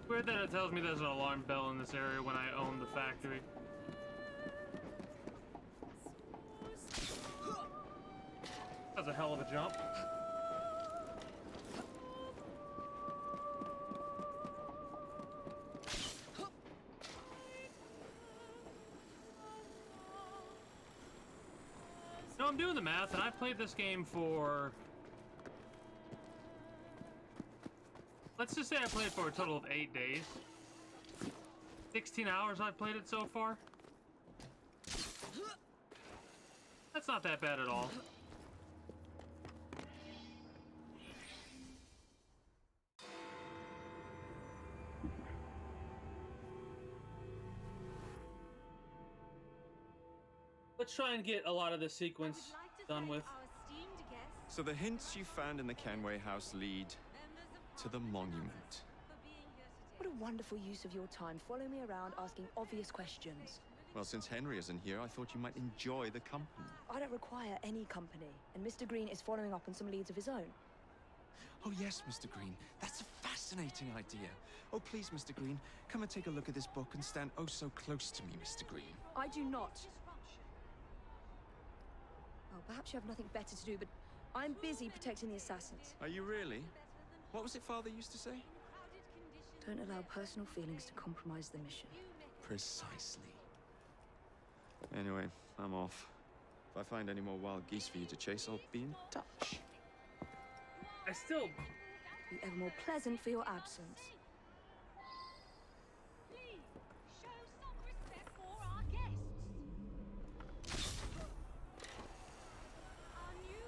Weird that it tells me there's an alarm bell in this area when I own the factory. That's a hell of a jump. No, I'm doing the math, and I've played this game for... Let's just say I played for a total of 8 days. 16 hours I've played it so far. That's not that bad at all. Let's try and get a lot of this sequence done with. So the hints you found in the Kenway house lead to the monument. What a wonderful use of your time. Follow me around asking obvious questions. Well, since Henry isn't here, I thought you might enjoy the company. I don't require any company, and Mr. Green is following up on some leads of his own. Oh yes, Mr. Green. That's a fascinating idea. Oh please, Mr. Green, come and take a look at this book and stand oh so close to me, Mr. Green. I do not. Well, perhaps you have nothing better to do, but I'm busy protecting the assassins. Are you really? What was it Father used to say? Don't allow personal feelings to compromise the mission. Precisely. Anyway, I'm off. If I find any more wild geese for you to chase, I'll be in touch. I still... Be ever more pleasant for your absence. Please, show some respect for our guests. Our new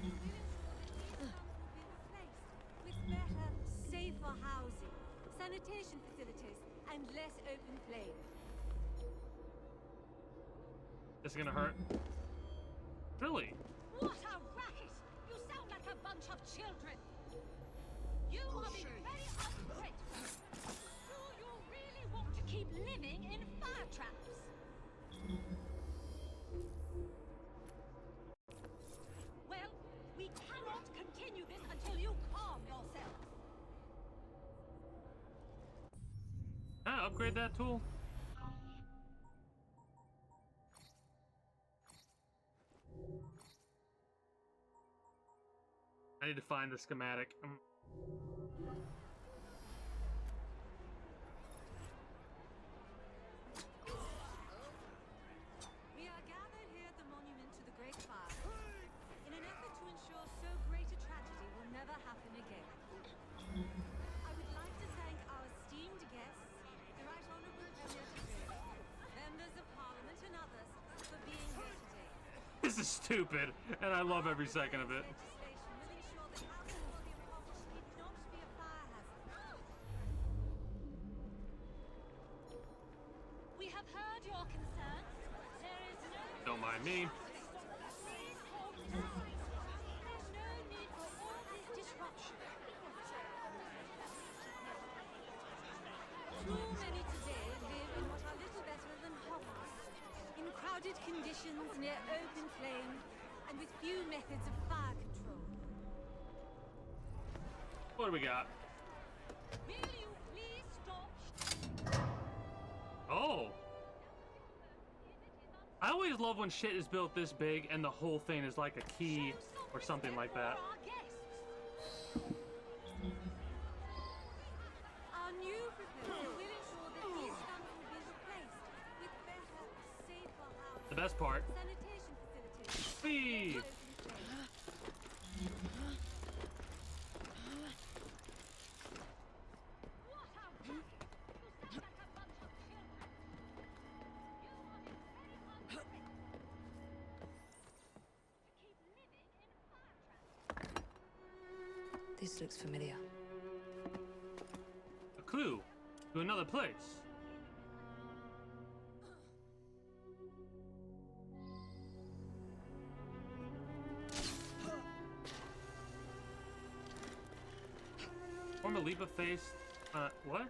will ensure that these homes will be replaced with better, safer housing, sanitation facilities, and less open flame. This is gonna hurt. Really? What a racket! You sound like a bunch of children. You are being very ungrateful. Do you really want to keep living in fire traps? Well, we cannot continue this until you calm yourself. Can I upgrade that tool? I need to find the schematic. We are gathered here at the monument to the Great Fire in an effort to ensure so great a tragedy will never happen again. I would like to thank our esteemed guests, the Right Honourable Premier Tyrrell, members of Parliament and others for being here today. This is stupid, and I love every second of it. We have heard your concerns. There is no... Don't mind me. Please hold tight. desert conditions near open flame, and with few methods of fire control. What do we got? Will you please stop? Oh! I always love when shit is built this big and the whole thing is like a key or something like that. Our new proposal will ensure that these stumps will be replaced with better, safer housing. The best part. Sanitation facilities. Whee! This looks familiar. A clue to another place. Form a leap of faith. What?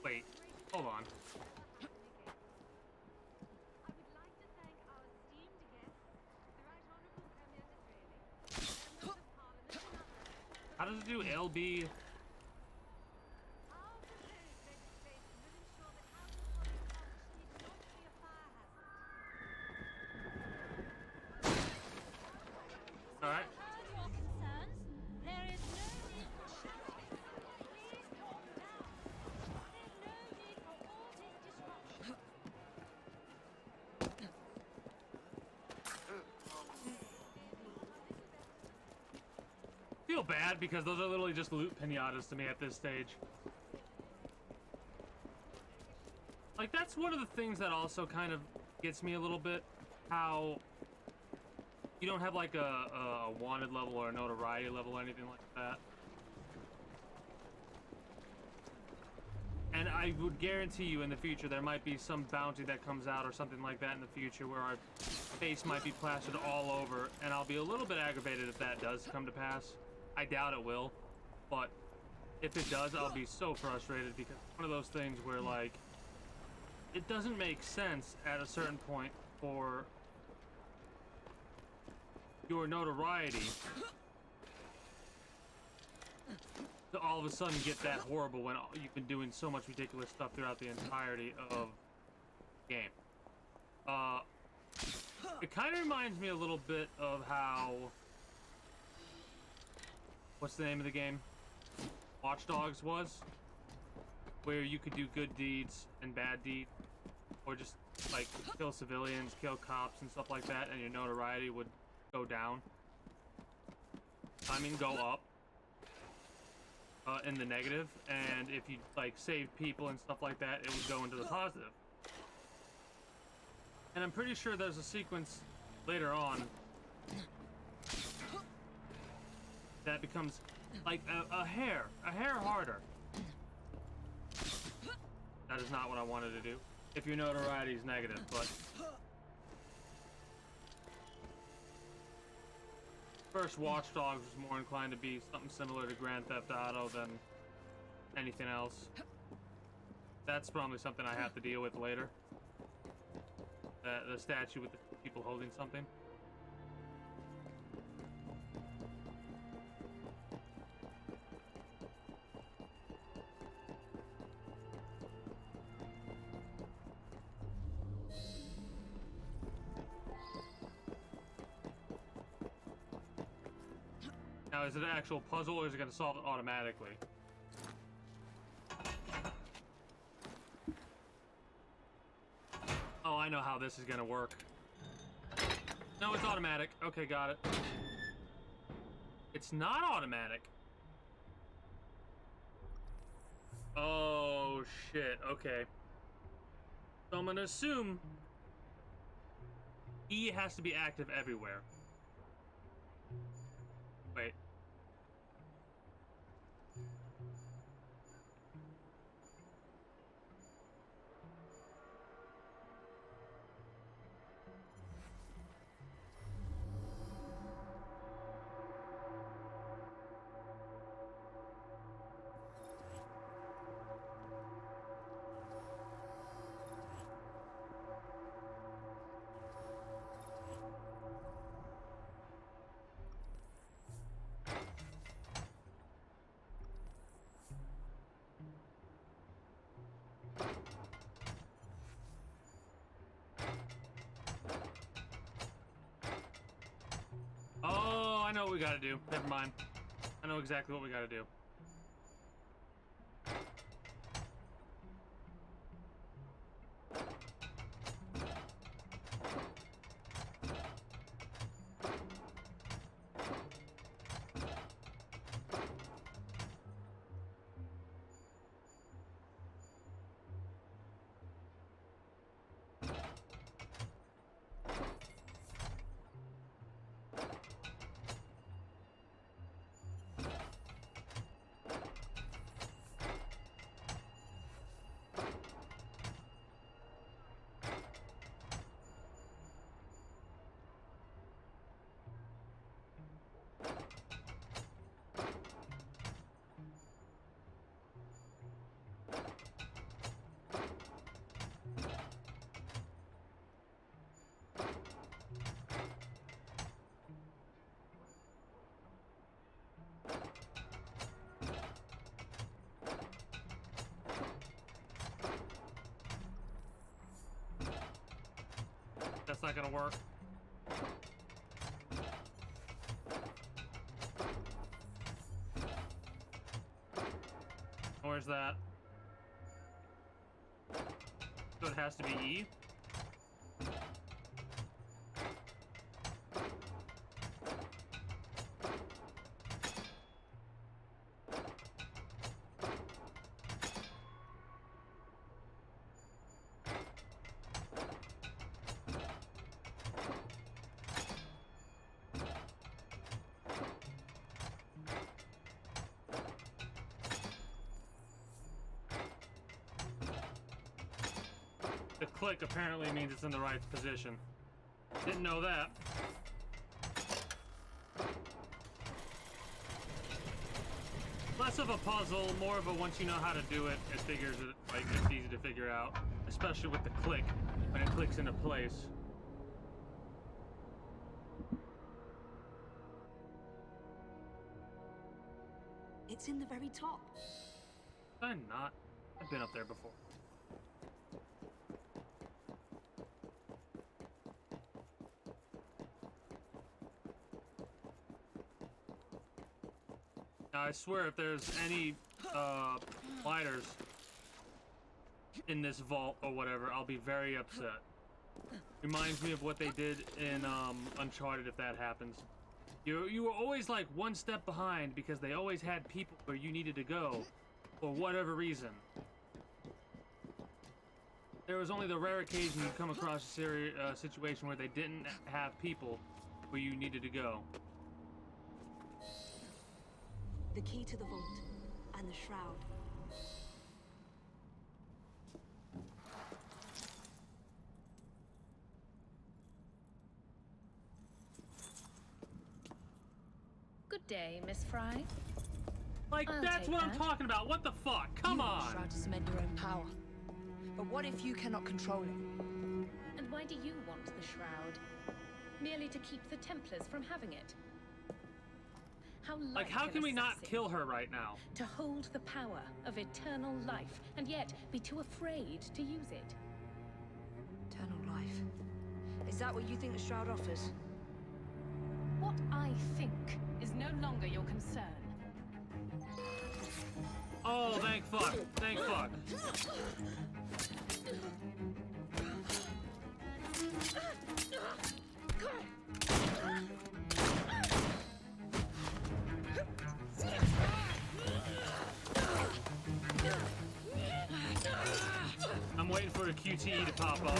Wait, hold on. How does it do LB? Alright. Feel bad because those are literally just loot pinatas to me at this stage. Like, that's one of the things that also kind of gets me a little bit, how you don't have like a wanted level or a notoriety level or anything like that. And I would guarantee you in the future there might be some bounty that comes out or something like that in the future where our face might be plastered all over, and I'll be a little bit aggravated if that does come to pass. I doubt it will, but if it does, I'll be so frustrated because it's one of those things where, like, it doesn't make sense at a certain point for your notoriety to all of a sudden get that horrible when you've been doing so much ridiculous stuff throughout the entirety of the game. It kind of reminds me a little bit of how... What's the name of the game? Watch Dogs was? Where you could do good deeds and bad deeds. Or just, like, kill civilians, kill cops and stuff like that, and your notoriety would go down. I mean, go up. In the negative, and if you, like, save people and stuff like that, it would go into the positive. And I'm pretty sure there's a sequence later on that becomes like a hair harder. That is not what I wanted to do. If your notoriety is negative, but first Watch Dogs was more inclined to be something similar to Grand Theft Auto than anything else. That's probably something I have to deal with later. The statue with the people holding something. Now, is it an actual puzzle or is it going to solve it automatically? Oh, I know how this is going to work. No, it's automatic. Okay, got it. It's not automatic. Oh, shit. Okay. So I'm going to assume E has to be active everywhere. Wait. we gotta do. Never mind. I know exactly what we gotta do. That's not gonna work. Where's that? So it has to be E? The click apparently means it's in the right position. Didn't know that. Less of a puzzle, more of a once you know how to do it, it figures it, like, it's easy to figure out. Especially with the click, when it clicks into place. It's in the very top. I'm not. I've been up there before. I swear, if there's any lighters in this vault or whatever, I'll be very upset. Reminds me of what they did in Uncharted. If that happens, you were always like one step behind because they always had people where you needed to go for whatever reason. There was only the rare occasion you come across a situation where they didn't have people where you needed to go. The key to the vault and the shroud. Good day, Miss Fry. Like, that's what I'm talking about. What the fuck? Come on! You shroud to cement your own power. But what if you cannot control it? And why do you want the shroud? Merely to keep the Templars from having it? How can we not kill her right now? To hold the power of eternal life, and yet be too afraid to use it. Eternal life. Is that what you think the shroud offers? What I think is no longer your concern. Oh, thank fuck. Thank fuck. I'm waiting for a QTE to pop up.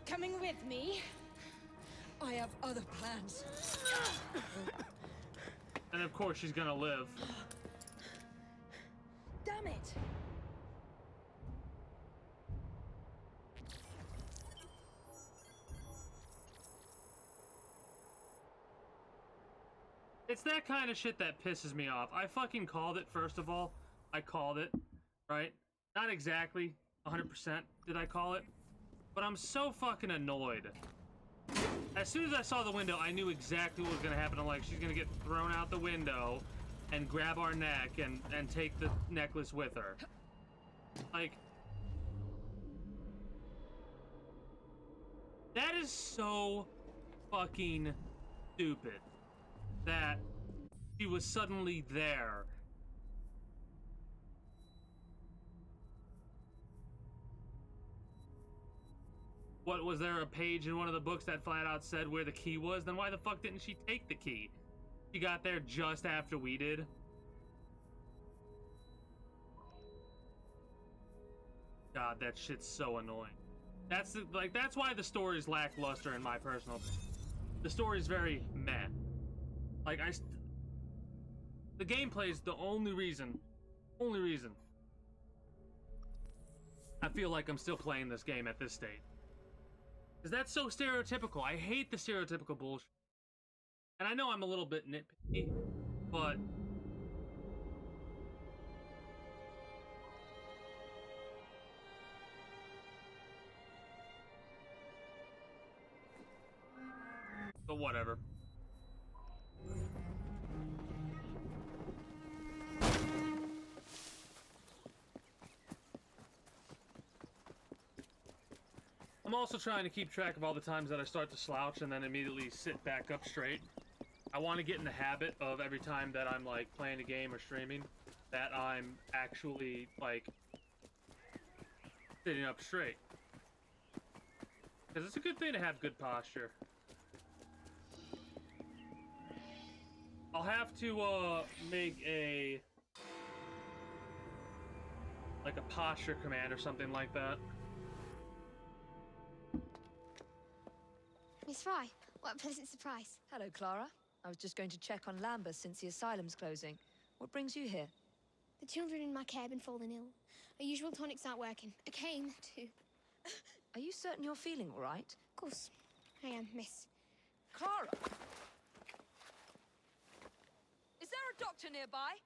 Coming with me? I have other plans. And of course she's gonna live. Damn it! It's that kind of shit that pisses me off. I fucking called it, first of all. I called it, right? Not exactly 100% did I call it, but I'm so fucking annoyed. As soon as I saw the window, I knew exactly what was gonna happen. I'm like, she's gonna get thrown out the window and grab our neck and take the necklace with her. Like, that is so fucking stupid that she was suddenly there. What, was there a page in one of the books that flat out said where the key was? Then why the fuck didn't she take the key? She got there just after we did. God, that shit's so annoying. That's why the story's lackluster in my personal opinion. The story's very meh. Like, the gameplay's the only reason I feel like I'm still playing this game at this stage. Because that's so stereotypical. I hate the stereotypical bullshit. And I know I'm a little bit nitpicky, but... but whatever. I'm also trying to keep track of all the times that I start to slouch and then immediately sit back up straight. I want to get in the habit of every time that I'm like playing a game or streaming that I'm actually like sitting up straight. Because it's a good thing to have good posture. I'll have to make a posture command or something like that. Miss Fry, what a pleasant surprise. Hello, Clara. I was just going to check on Lambeth since the asylum's closing. What brings you here? The children in my care have been falling ill. Our usual tonics aren't working. I came to... Are you certain you're feeling all right? Of course, I am, miss. Clara! Is there a doctor nearby?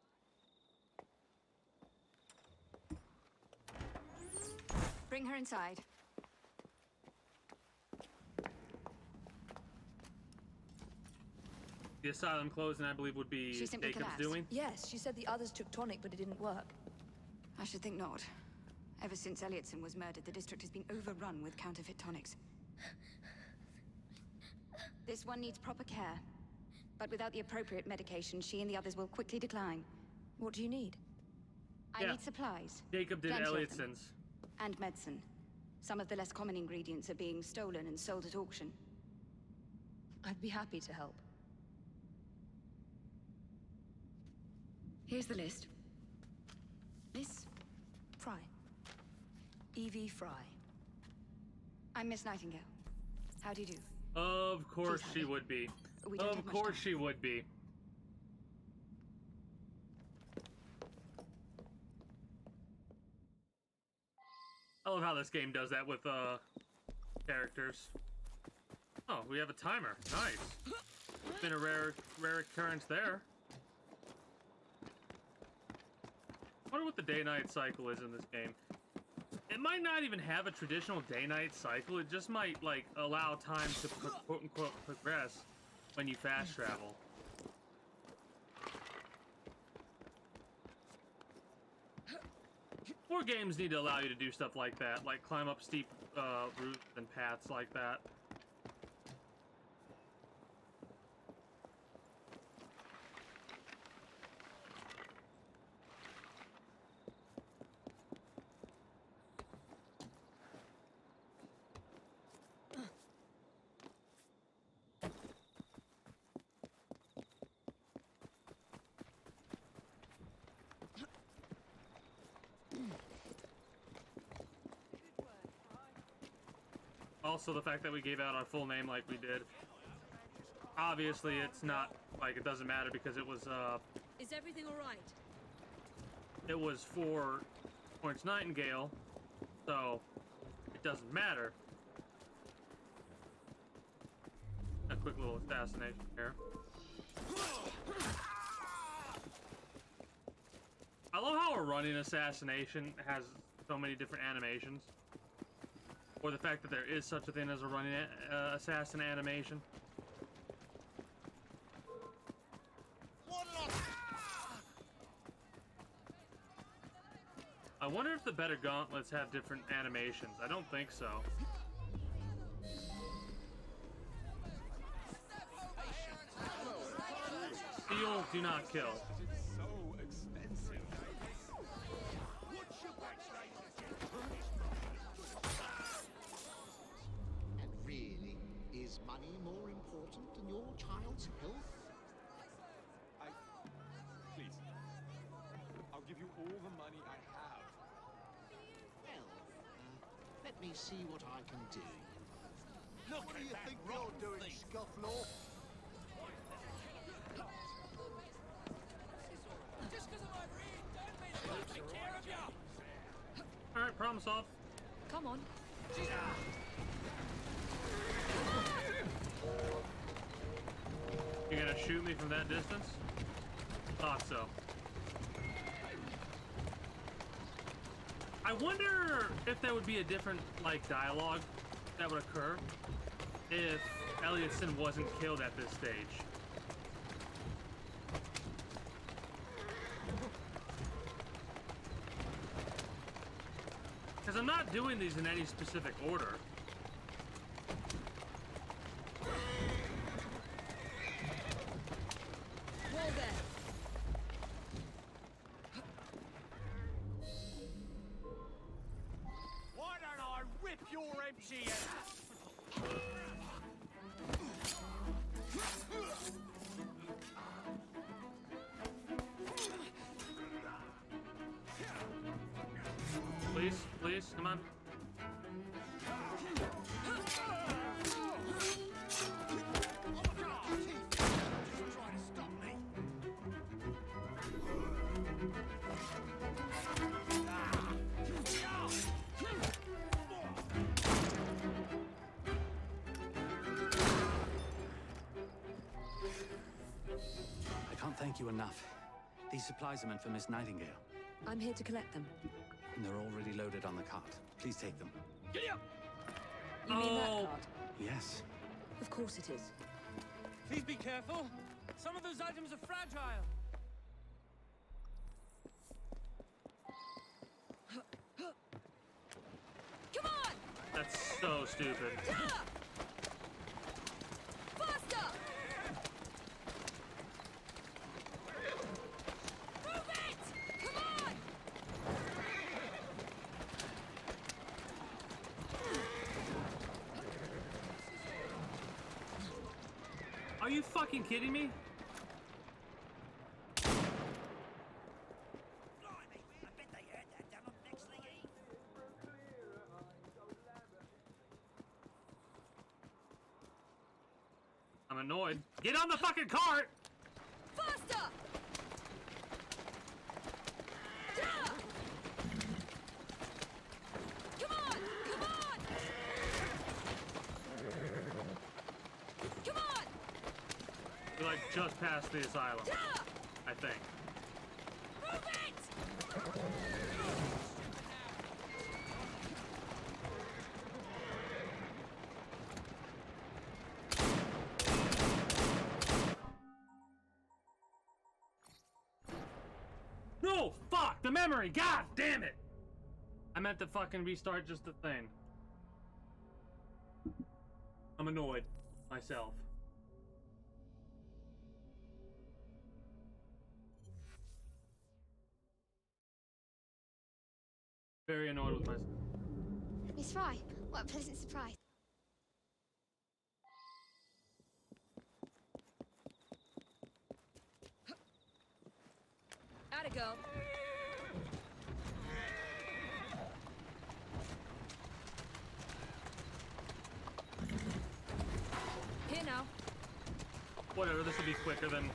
Bring her inside. The asylum closing, I believe, would be She simply Jacob's collapsed. doing. Yes, she said the others took tonic, but it didn't work. I should think not. Ever since Elliotson was murdered, the district has been overrun with counterfeit tonics. This one needs proper care. But without the appropriate medication, she and the others will quickly decline. What do you need? I need supplies. Jacob did Plenty of them. Elliotson. And medicine. Some of the less common ingredients are being stolen and sold at auction. I'd be happy to help. Here's the list. Miss Fry. Evie Fry. I'm Miss Nightingale. How do you do? Of course she would be. We don't have Of much course time. she would be. I love how this game does that with characters. Oh, we have a timer. Nice. Been a rare occurrence there. I wonder what the day-night cycle is in this game. It might not even have a traditional day-night cycle. It just might, like, allow time to quote-unquote progress when you fast travel. More games need to allow you to do stuff like that, like climb up steep routes and paths like that. Also, the fact that we gave out our full name like we did. Obviously, it's not, like, it doesn't matter because it was, Is everything all right? it was for Florence Nightingale, so it doesn't matter. A quick little assassination here. I love how a running assassination has so many different animations. Or the fact that there is such a thing as a running assassin animation. I wonder if the better gauntlets have different animations. I don't think so. Steal, do not kill. So expensive. And really, is money more important than your child's health? Please. I'll give you all the money I have. Well, let me see what I can do. Look what do you think you're doing, scufflaw? Just because I'm over here, don't mean I won't take care of you. Alright, problem solved. Come on. You're gonna shoot me from that distance? Thought so. I wonder if there would be a different, like, dialogue that would occur if Elliotson wasn't killed at this stage. Because I'm not doing these in any specific order. Wall there. Why don't I rip your empty head? Please, please, come on. I can't thank you enough. These supplies are meant for Miss Nightingale. I'm here to collect them. And they're already loaded on the cart. Please take them. Giddy up! You mean that cart? Yes. Of course it is. Please be careful. Some of those items are fragile. Come on! That's so stupid. Faster! Move it! Come on! Are you fucking kidding me? I'm annoyed. Get on the fucking cart! Faster! Come on! Come on! Come on! We're like just past the asylum. I think. Move it! No! Fuck! The memory! God damn it! I meant to fucking restart just the thing. I'm annoyed. Myself. Very annoyed with myself. Miss Fry, what a pleasant surprise. Atta girl. Here now. Whatever, this will be quicker than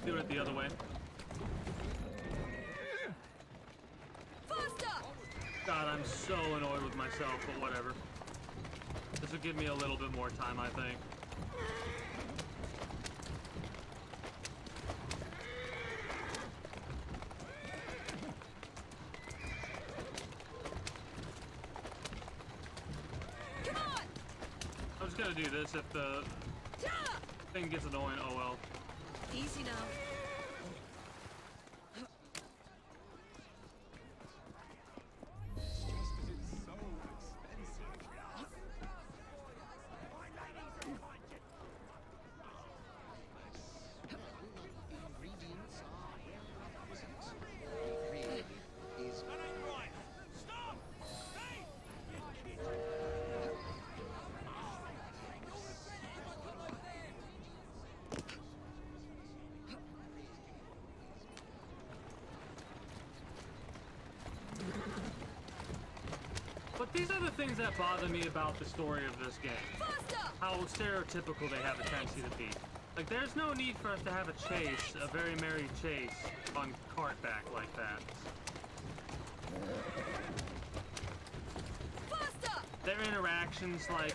do it the other way. Faster! God, I'm so annoyed with myself, but whatever. This will give me a little bit more time, I think. Come on! I'm just gonna do this if the thing gets annoying, oh well. Easy now. These are the things that bother me about the story of this game. How stereotypical they have a tendency to be. Like, there's no need for us to have a chase, a very merry chase, on cartback like that. Their interactions, like,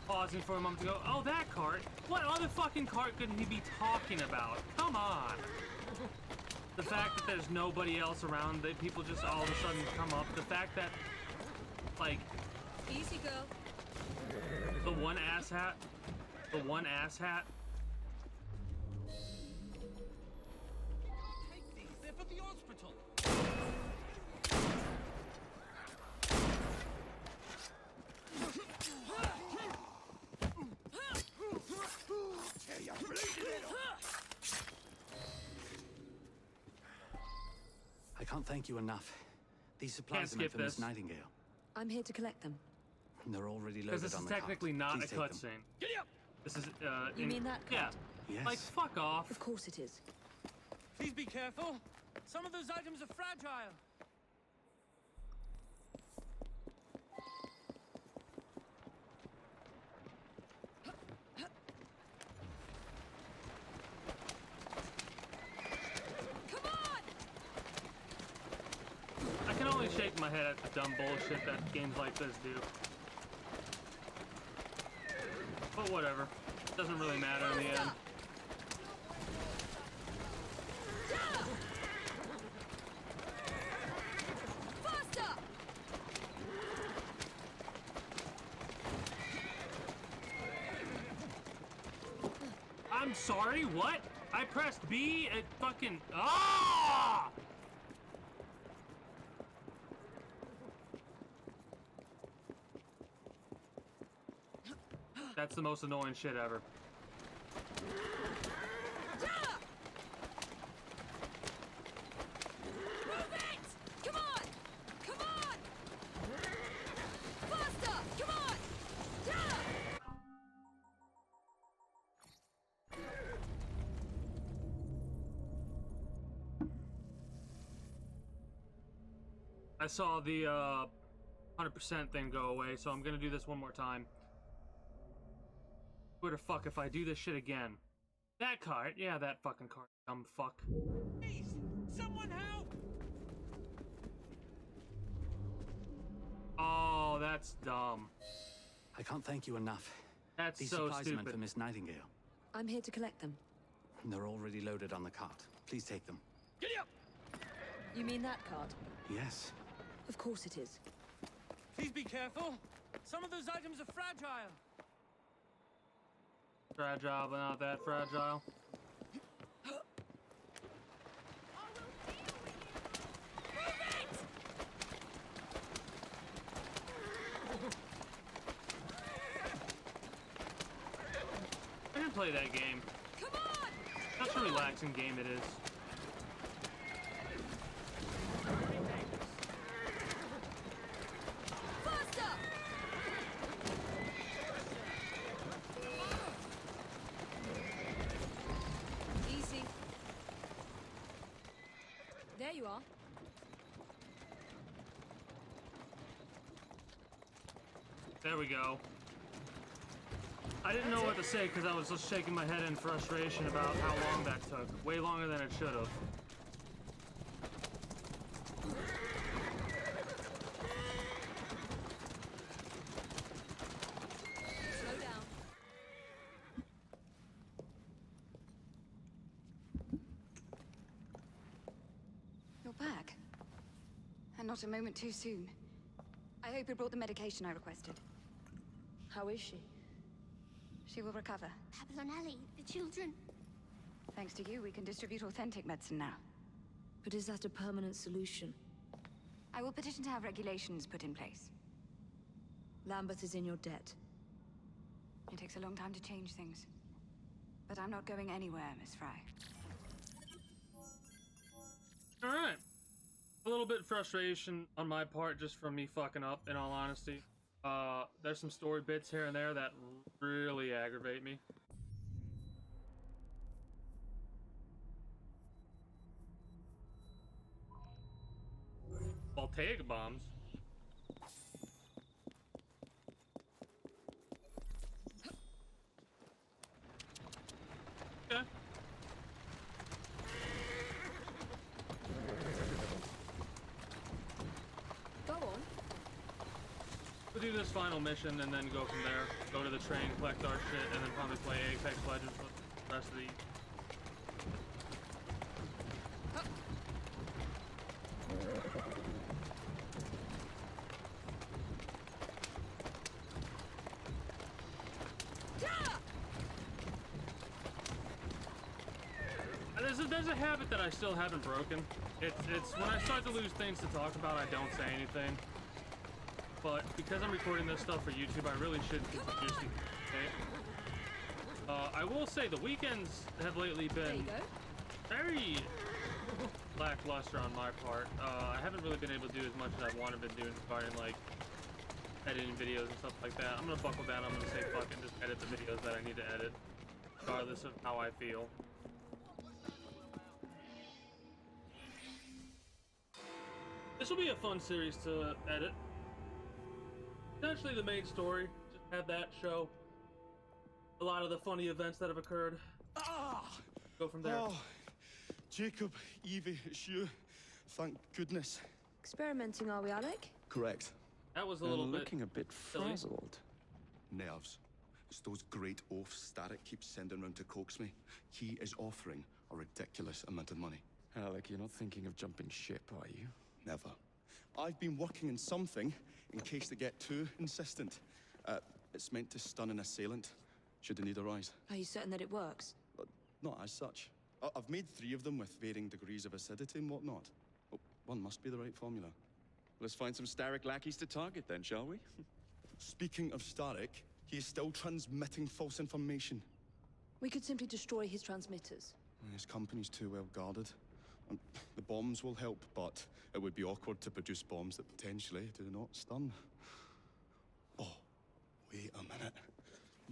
pausing for a moment to go, oh, that cart? What other fucking cart could he be talking about? Come on! The fact that there's nobody else around, that people just all of a sudden come up. The fact that, like... Easy, girl. The one asshat. The one asshat. Take these, they're for the hospital. Tear your bleeding head off. I can't thank you enough. These supplies are meant for Miss Nightingale. I'm here to collect them. They're already loaded on the cart. Because this is technically not a cutscene. Giddy up! This is, You mean that yeah. cart? Yes. Like, fuck off. Of course it is. Please be careful. Some of those items are fragile. I can only shake my head at the dumb bullshit that games like this do. But whatever. Doesn't really matter in the end. I'm sorry, what? I pressed B at fucking... Ah! That's the most annoying shit ever. I saw the 100% thing go away, so I'm gonna do this one more time. Where the fuck if I do this shit again? That cart, yeah, that fucking cart, dumb fuck. Please, someone help! Oh, that's dumb. I can't thank you enough. That's These so supplies are meant stupid. for Miss Nightingale. I'm here to collect them. They're already loaded on the cart. Please take them. Giddy up! You mean that cart? Yes. Of course it is. Please be careful. Some of those items are fragile. Fragile, but not that fragile. I didn't play that game. Such a relaxing game it is. Easy. There you are. There we go. I didn't know what to say because I was just shaking my head in frustration about how long that took. Way longer than it should have. Slow down. You're back. And not a moment too soon. I hope you brought the medication I requested. How is she? She will recover. Pablo and Ellie, the children. Thanks to you, we can distribute authentic medicine now. But is that a permanent solution? I will petition to have regulations put in place. Lambeth is in your debt. It takes a long time to change things. But I'm not going anywhere, Miss Fry. Alright. A little bit of frustration on my part just from me fucking up, in all honesty. There's some story bits here and there that really aggravate me. Voltaic bombs? We'll do this final mission and then go from there. Go to the train, collect our shit, and then probably play Apex Legends for the rest of the... There's a habit that I still haven't broken. It's when I start to lose things to talk about, I don't say anything. But because I'm recording this stuff for YouTube, I really should keep producing it. I will say the weekends have lately been very lackluster on my part. I haven't really been able to do as much as I want to been doing regarding like editing videos and stuff like that. I'm gonna buckle down. I'm gonna say fuck and just edit the videos that I need to edit, regardless of how I feel. This will be a fun series to edit. Essentially the main story, just have that show a lot of the funny events that have occurred. Go from there. Oh, Jacob, Evie, it's you. Thank goodness. Experimenting, are we, Alec? Correct. That was a little bit looking a bit frazzled. Nerves. It's those great oafs Starrick keeps sending round to coax me. He is offering a ridiculous amount of money. Alec, you're not thinking of jumping ship, are you? Never. I've been working on something in case they get too insistent. It's meant to stun an assailant, should they need a rise. Are you certain that it works? Not as such. I've made 3 of them with varying degrees of acidity and whatnot. Well, one must be the right formula. Let's find some Starrick lackeys to target then, shall we? Speaking of Starrick, he is still transmitting false information. We could simply destroy his transmitters. His company's too well guarded. The bombs will help, but it would be awkward to produce bombs that potentially do not stun. Oh, wait a minute.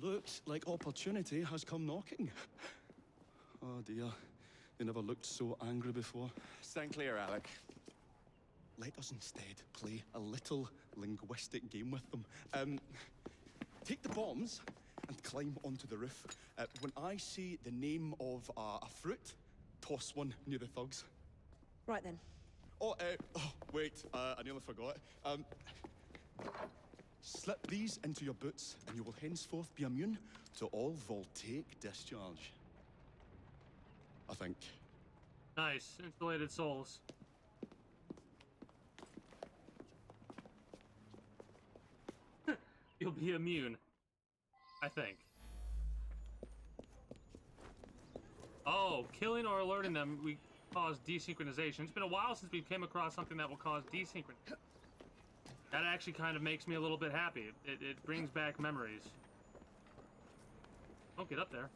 Looks like opportunity has come knocking. Oh dear, they never looked so angry before. Stand clear, Alec. Let us instead play a little linguistic game with them. Take the bombs and climb onto the roof. When I say the name of a fruit, toss one near the thugs. Right then. Oh, wait, I nearly forgot. Slip these into your boots, and you will henceforth be immune to all voltaic discharge. I think. Nice. Insulated souls. You'll be immune. I think. Oh, killing or alerting them, we cause desynchronization. It's been a while since we came across something that will cause desynchronization. That actually kind of makes me a little bit happy. It brings back memories. Don't get up there.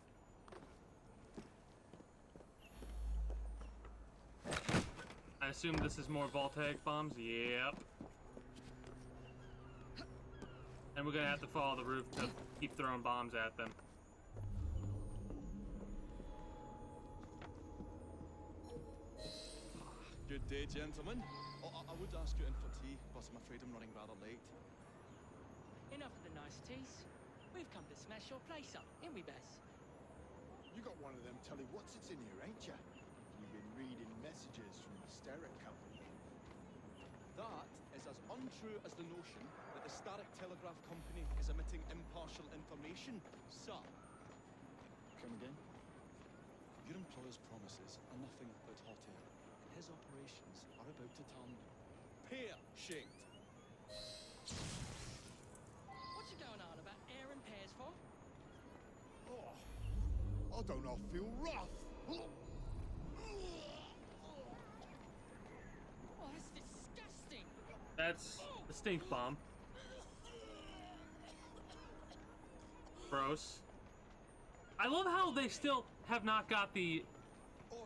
I assume this is more voltaic bombs? Yep. And we're gonna have to follow the roof to keep throwing bombs at them. Good day, gentlemen. I would ask you in for tea, but I'm afraid I'm running rather late. Enough of the niceties. We've come to smash your place up, ain't we, Bess? You got one of them telly what's-its in here, ain't ya? You've been reading messages from the Starrick Company. That is as untrue as the notion that the Starrick Telegraph Company is emitting impartial information, sir. Come again? Your employer's promises are nothing but hot air. His operations are about to turn pear-shaped. What's you going on about air and pears for? Oh, I don't know, I feel rough. Oh, that's disgusting. That's the stink bomb. Gross. I love how they still have not got the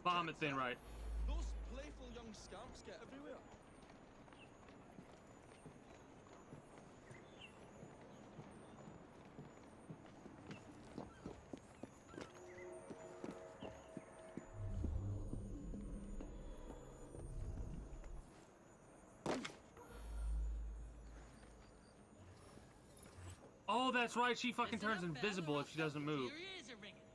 vomit thing right. Those playful young scamps get everywhere. Oh, that's right. She fucking turns invisible if she doesn't move. Your ears are ringing.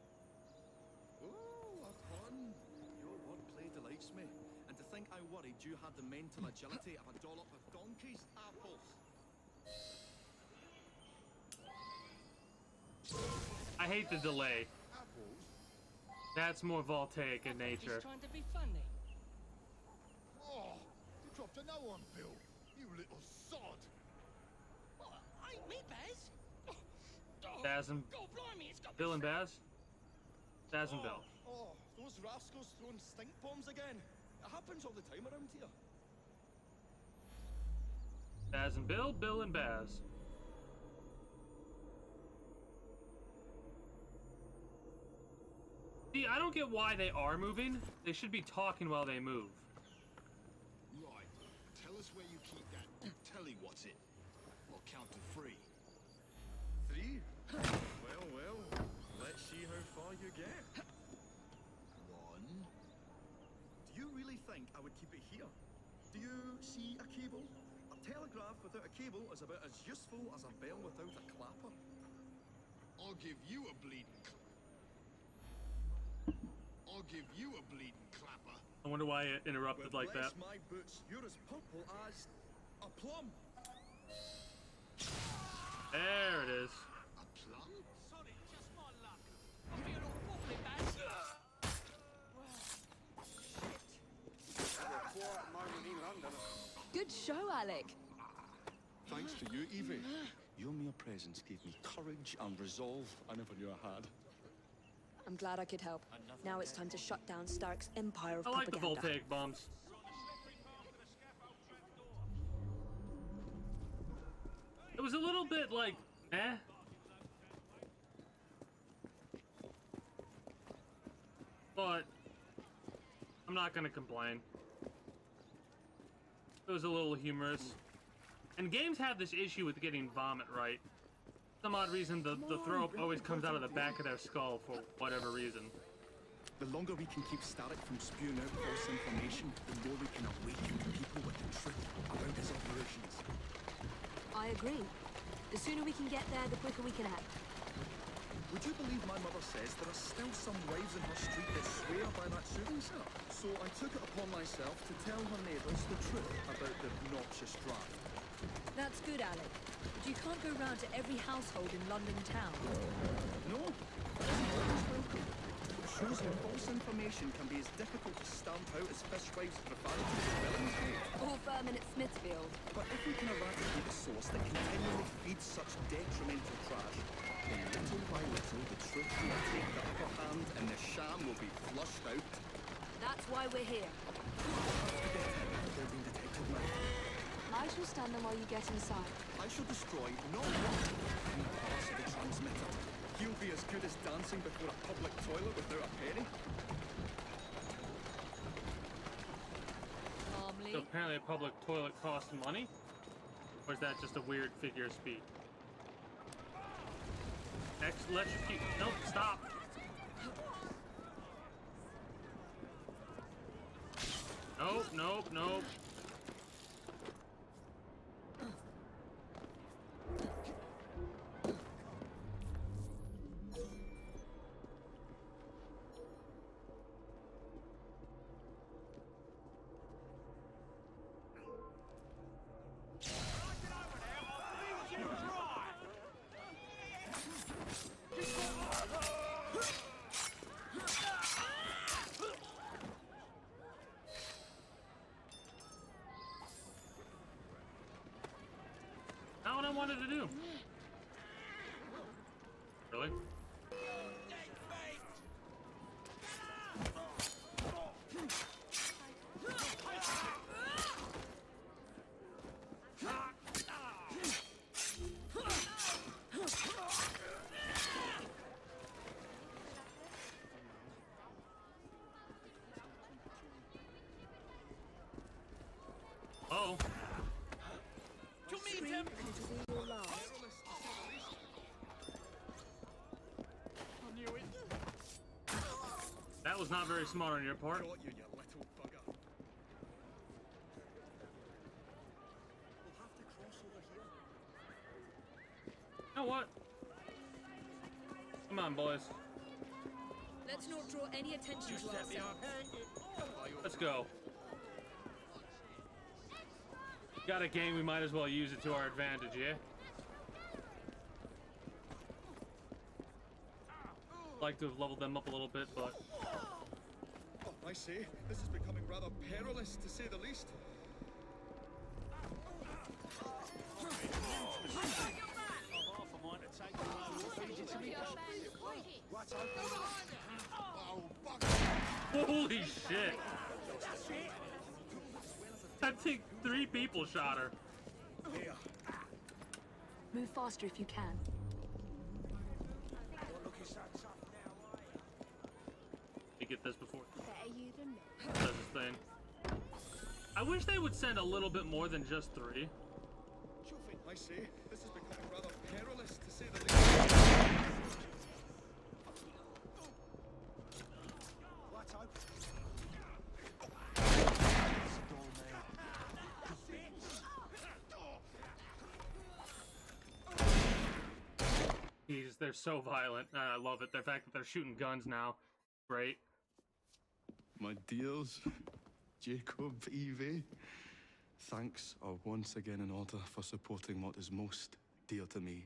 Oh, a pun. Your wordplay delights me. And to think I worried you had the mental agility of a dollop of donkey's apples. I hate the delay. That's more voltaic in nature. He's trying to be funny. Oh, you dropped another one, Bill. You little sod. Ain't me, Baz. Baz and God blimey, it's got Bill and Baz? Baz and Bill. Oh, those rascals throwing stink bombs again. It happens all the time around here. Baz and Bill, Bill and Baz. See, I don't get why they are moving. They should be talking while they move. Right. Tell us where you keep that telly, what's it? I'll count to 3. 3? Well, let's see how far you get. 1. Do you really think I would keep it here? Do you see a cable? A telegraph without a cable is about as useful as a bell without a clapper. I'll give you a bleeding clapper. I wonder why it interrupted like that. Bless my boots, you're as purple as a plum. There it is. A plum? Sorry, just my luck. I'm being all wobbly, Baz. Good show, Alec. Thanks to you, Evie. Your mere presence gave me courage and resolve I never knew I had. I'm glad I could help. Now it's time to shut down Stark's empire of I like the propaganda. voltaic bombs. It was a little bit like, eh? But I'm not gonna complain. It was a little humorous. And games have this issue with getting vomit right. For some odd reason, the throw up always comes out of the back of their skull for whatever reason. The longer we can keep Starrick from spewing out false information, the more we can awaken the people with the truth about his operations. I agree. The sooner we can get there, the quicker we can act. Would you believe my mother says there are still some wives in her street that swear by that soothing syrup? So I took it upon myself to tell her neighbours the truth about the obnoxious draft. That's good, Alec. But you can't go round to every household in London town. No, that isn't always welcome. It shows how false information can be as difficult to stamp out as fishwives' profanity to villains. Or vermin at Smithfield. But if we can eradicate the source that continually feeds such detrimental trash, then little by little the truth will take the upper hand and the sham will be flushed out. That's why we're here. They're being detected now. I shall stand them while you get inside. I shall destroy not one, but parts of the transmitter. He'll be as good as dancing before a public toilet without a penny. Calmly. So apparently a public toilet costs money? Or is that just a weird figure of speech? Electrocute. Nope, stop. Nope, nope, nope. Not what I wanted to do. Really? Oh. To meet him. That was not very smart on your part. Got you, you little bugger. We'll have to cross over here. You know what? Come on, boys. Let's not draw any attention to ourselves. Let's go. Got a game, we might as well use it to our advantage, yeah? like to have leveled them up a little bit, but Oh, I say, this is becoming rather perilous, to say the least. holy shit! I think 3 people shot her. Move faster if you can. You get this before it does this thing. I wish they would send a little bit more than just 3. I say, this is becoming rather perilous, to say the least. Jesus, they're so violent. I love it. The fact that they're shooting guns now, great. My dears, Jacob, Evie, thanks are once again in order for supporting what is most dear to me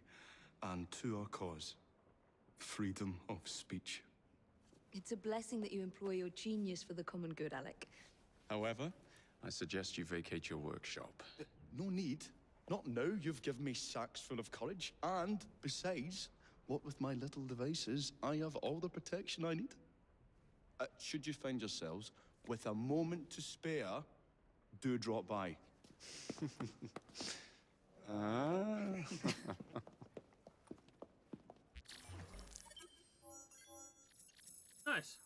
and to our cause, freedom of speech. It's a blessing that you employ your genius for the common good, Alec. However, I suggest you vacate your workshop. No need. Not now. You've given me sacks full of courage. And besides, what with my little devices, I have all the protection I need. Should you find yourselves with a moment to spare, do drop by. Nice.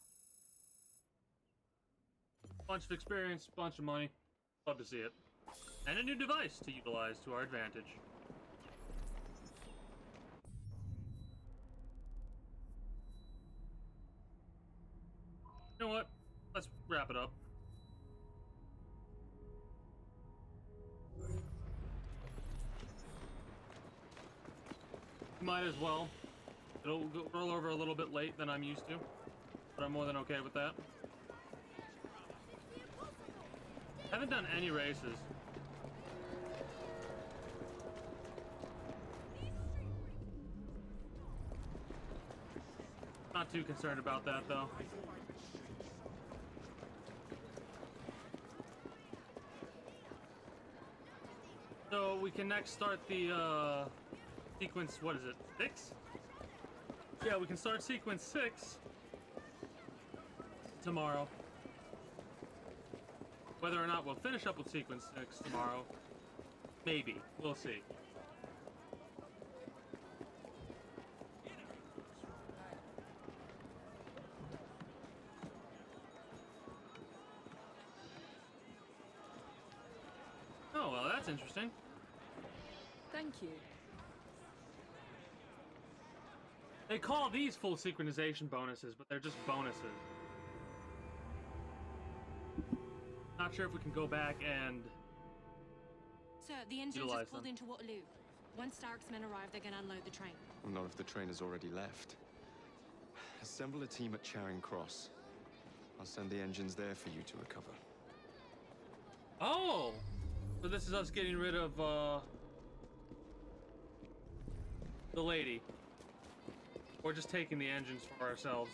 Bunch of experience, bunch of money. Love to see it. And a new device to utilize to our advantage. You know what? Let's wrap it up. Might as well. It'll roll over a little bit late than I'm used to, but I'm more than okay with that. Haven't done any races. Not too concerned about that though. So we can next start the sequence, what is it, 6? Yeah, we can start sequence 6 tomorrow. Whether or not we'll finish up with sequence 6 tomorrow, maybe. We'll see. Oh, well, that's interesting. Thank you. They call these full synchronization bonuses, but they're just bonuses. Not sure if we can go back and Sir, the engines utilize just pulled them. into Waterloo. Once Stark's men arrive, they're going to unload the train. Well, not if the train has already left. Assemble a team at Charing Cross. I'll send the engines there for you to recover. Oh! So this is us getting rid of, the lady. Or just taking the engines for ourselves.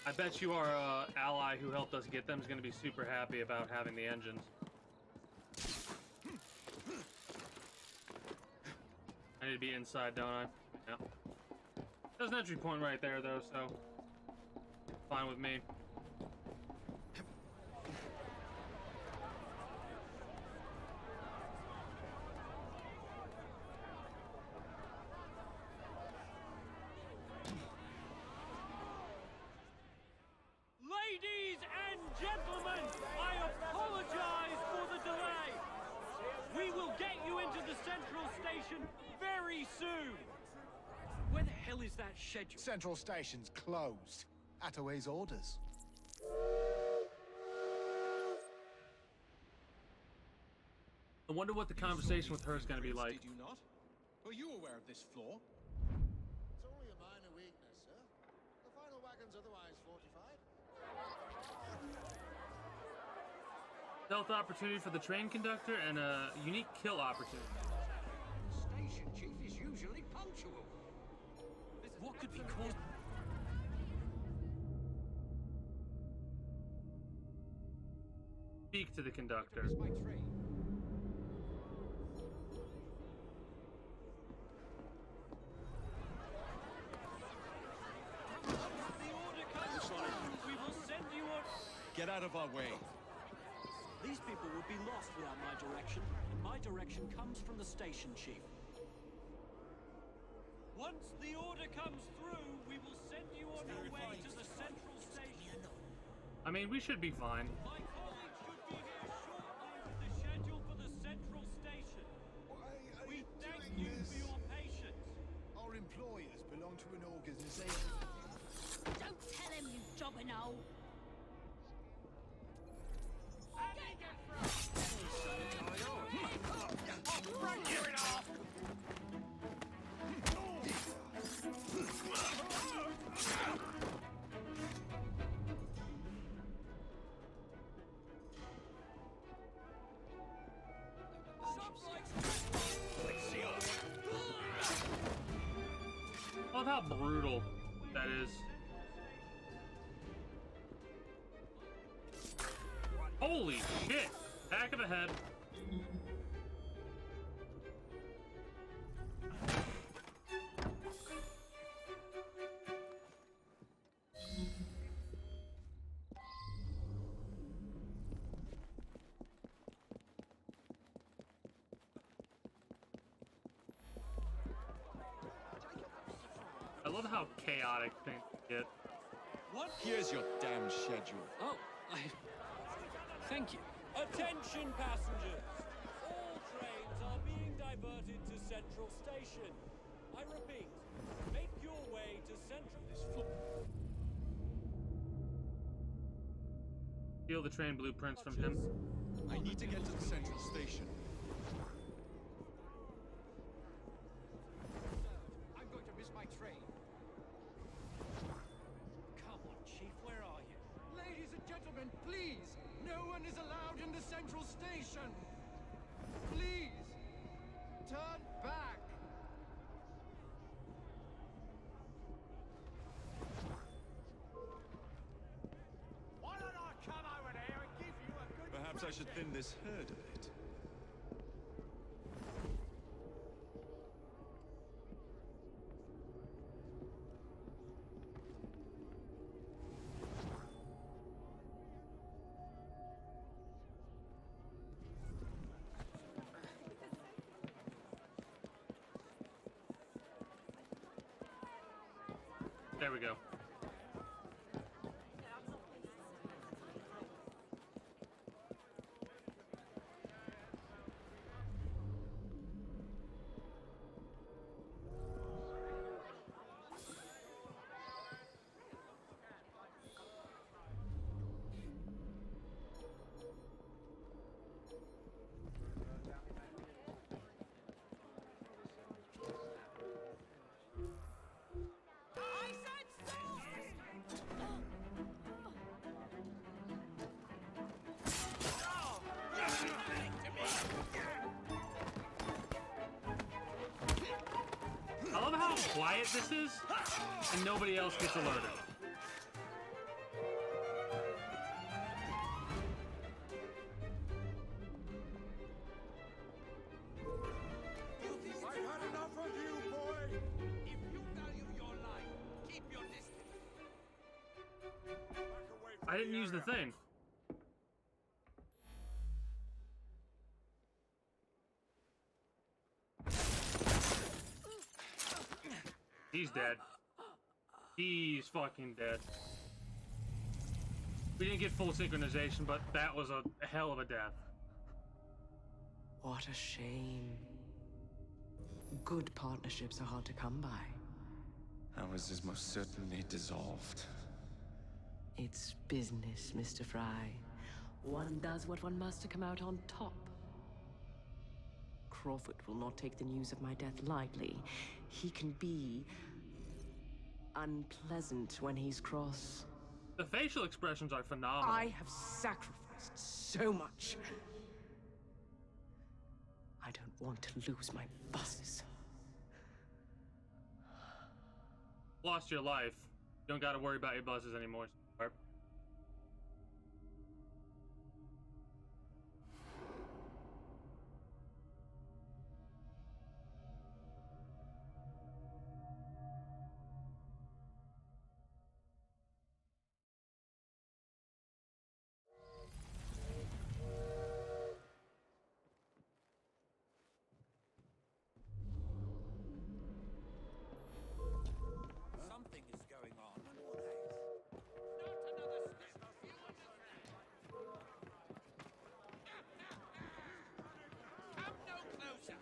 I bet you our ally who helped us get them is going to be super happy about having the engines. I need to be inside, don't I? Yeah. There's an entry point right there, though, so fine with me. Ladies and gentlemen, I apologize for the delay. We will get you into the central station very soon. Where the hell is that schedule? Central Station's closed. Attaway's orders. I wonder what the conversation with her is going to be like. Did you not? Were you aware of this flaw? It's only a minor weakness, sir. The final wagon's otherwise fortified. Stealth opportunity for the train conductor and a unique kill opportunity. The station chief is usually punctual. could be caused. Speak to the conductor. We will send you on. Get out of our way. These people would be lost without my direction, and my direction comes from the station chief. Once the order comes through, we will send you on your way to the central station. I mean, we should be fine. My colleague should be here shortly with the schedule for the central station. We thank you for your patience. Our employers belong to an organization. Don't tell him, you jobberknoll. I love how brutal that is. Holy shit! Back of the head. I love how chaotic things get. What? Here's your damn schedule. Oh, thank you. Attention, passengers! All trains are being diverted to Central Station. I repeat, make your way to Central. Steal the train blueprints from him. I need to get to the Central Station. I'm going to miss my train. Come on, Chief, where are you? Ladies and gentlemen, please! No one is allowed in the central station! Please! Turn back! Why don't I come over there and give you a good Perhaps I should thin this herd a bit. There we go. I love how quiet this is, and nobody else gets alerted. I've had enough of you, boy! If you value your life, keep your distance. I didn't use the thing. He's dead. He's fucking dead. We didn't get full synchronization, but that was a hell of a death. What a shame. Good partnerships are hard to come by. Ours is most certainly dissolved. It's business, Mr. Fry. One does what one must to come out on top. Crawford will not take the news of my death lightly. He can be unpleasant when he's cross. The facial expressions are phenomenal. I have sacrificed so much. I don't want to lose my buses. lost your life. You don't got to worry about your buzzes anymore. Sweetheart. Something is going on. What is? Not another step. Come no closer.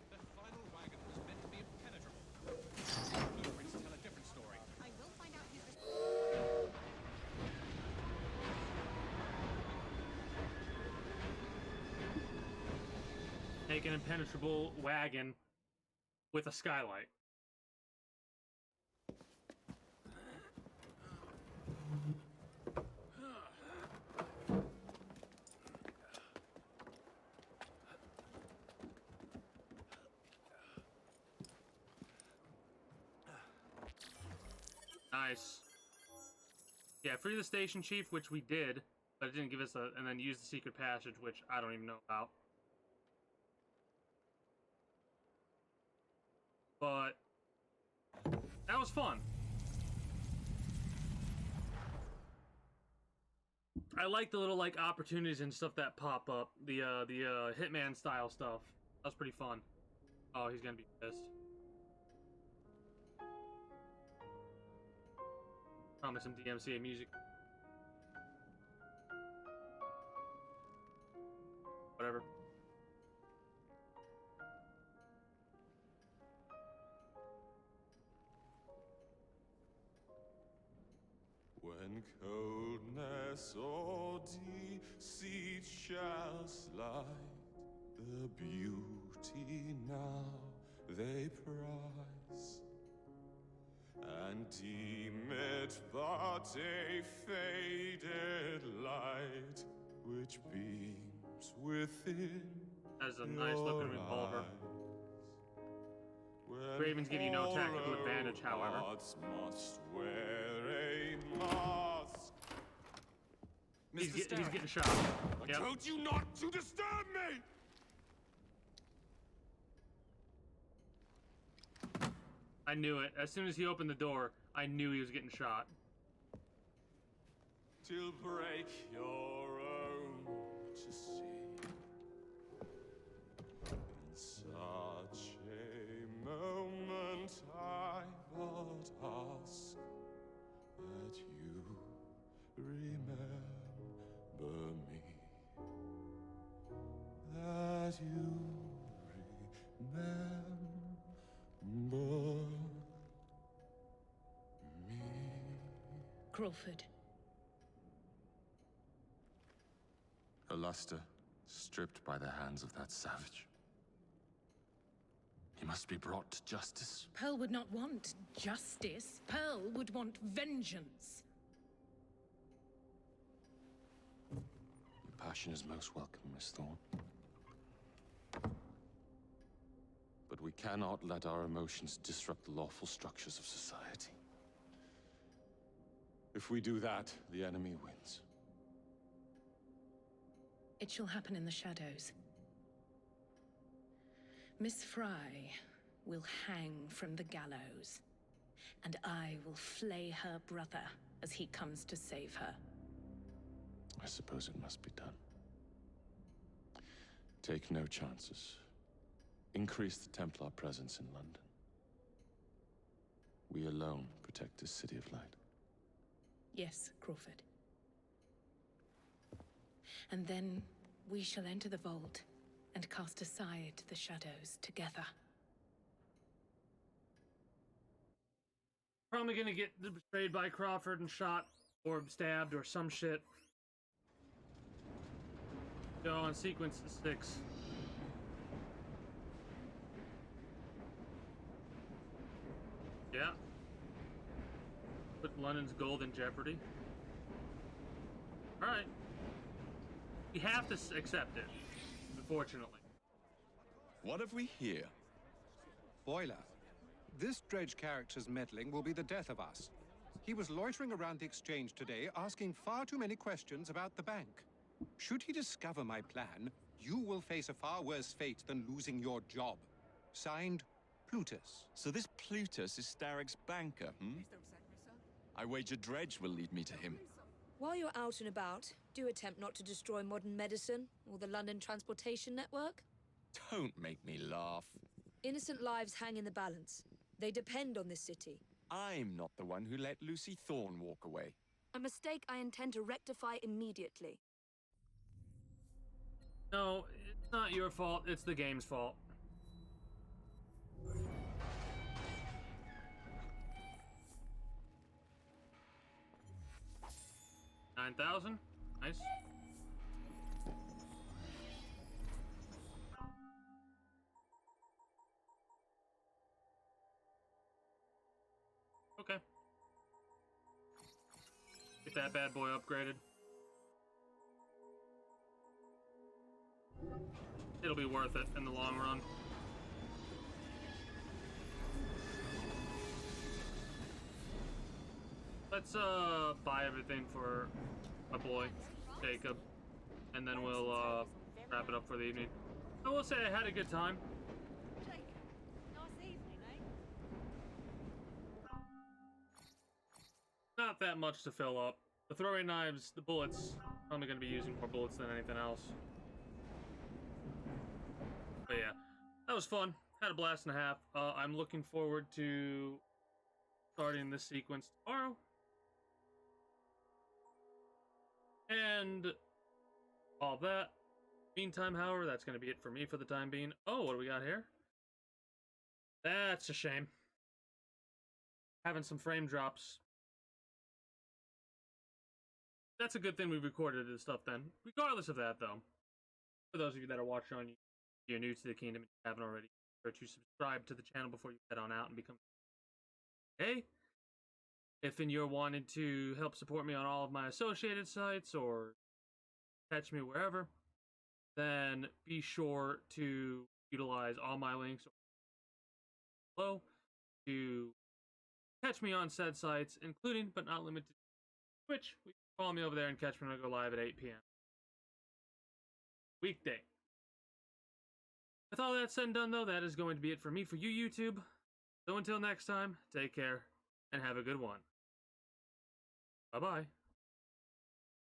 The final wagon was meant to be impenetrable. Blueprints tell a different story. I will find out his... Take an impenetrable wagon with a skylight. Nice. Yeah, free the station chief, which we did, but it didn't give us a, and then use the secret passage, which I don't even know about. But that was fun. I like the little like opportunities and stuff that pop up. The Hitman style stuff. That's pretty fun. Oh, he's gonna be pissed. Probably some DMCA music. Whatever. When coldness or deceit shall slide, the beauty now they prize, and deem it but a faded light which beams within. That's a nice looking revolver. When Ravens give you no tactical advantage, however. hearts must wear a mask. He's getting shot. I told you not to disturb me! I knew it. As soon as he opened the door, I knew he was getting shot. To break your own to see. In such a moment I but ask that you remember me. That you remember me. Crawford. Her luster stripped by the hands of that savage. He must be brought to justice. Pearl would not want justice. Pearl would want vengeance. Your passion is most welcome, Miss Thorne. But we cannot let our emotions disrupt the lawful structures of society. If we do that, the enemy wins. It shall happen in the shadows. Miss Fry will hang from the gallows, and I will flay her brother as he comes to save her. I suppose it must be done. Take no chances. Increase the Templar presence in London. We alone protect this city of light. Yes, Crawford. And then we shall enter the vault and cast aside the shadows together. Probably gonna get betrayed by Crawford and shot or stabbed or some shit. Go on sequence 6. Yeah. Put London's gold in jeopardy. Alright. You have to accept it, unfortunately. What have we here? Boiler, this dredge character's meddling will be the death of us. He was loitering around the exchange today, asking far too many questions about the bank. Should he discover my plan, you will face a far worse fate than losing your job. Signed, Plutus. So this Plutus is Starrick's banker, hmm? I wager Dredge will lead me to him. While you're out and about, do attempt not to destroy modern medicine or the London transportation network. Don't make me laugh. Innocent lives hang in the balance. They depend on this city. I'm not the one who let Lucy Thorne walk away. A mistake I intend to rectify immediately. No, it's not your fault, it's the game's fault. $9,000? Nice. Okay. Get that bad boy upgraded. It'll be worth it in the long run. Let's buy everything for my boy, Jacob, and then we'll wrap it up for the evening. I will say I had a good time. Not that much to fill up. The throwing knives, the bullets, probably going to be using more bullets than anything else. But yeah, that was fun. Had a blast and a half. I'm looking forward to starting this sequence tomorrow. And all that. Meantime, however, that's going to be it for me for the time being. Oh, what do we got here? That's a shame. Having some frame drops. That's a good thing we recorded this stuff then. Regardless of that, though, for those of you that are watching on YouTube, you're new to the kingdom and you haven't already, be sure to subscribe to the channel before you head on out and become hey. If you're wanting to help support me on all of my associated sites or catch me wherever, then be sure to utilize all my links below to catch me on said sites, including but not limited to Twitch. You can follow me over there and catch me when I go live at 8 p.m. weekday. With all that said and done, though, that is going to be it for me for you, YouTube. So until next time, take care and have a good one. Bye-bye.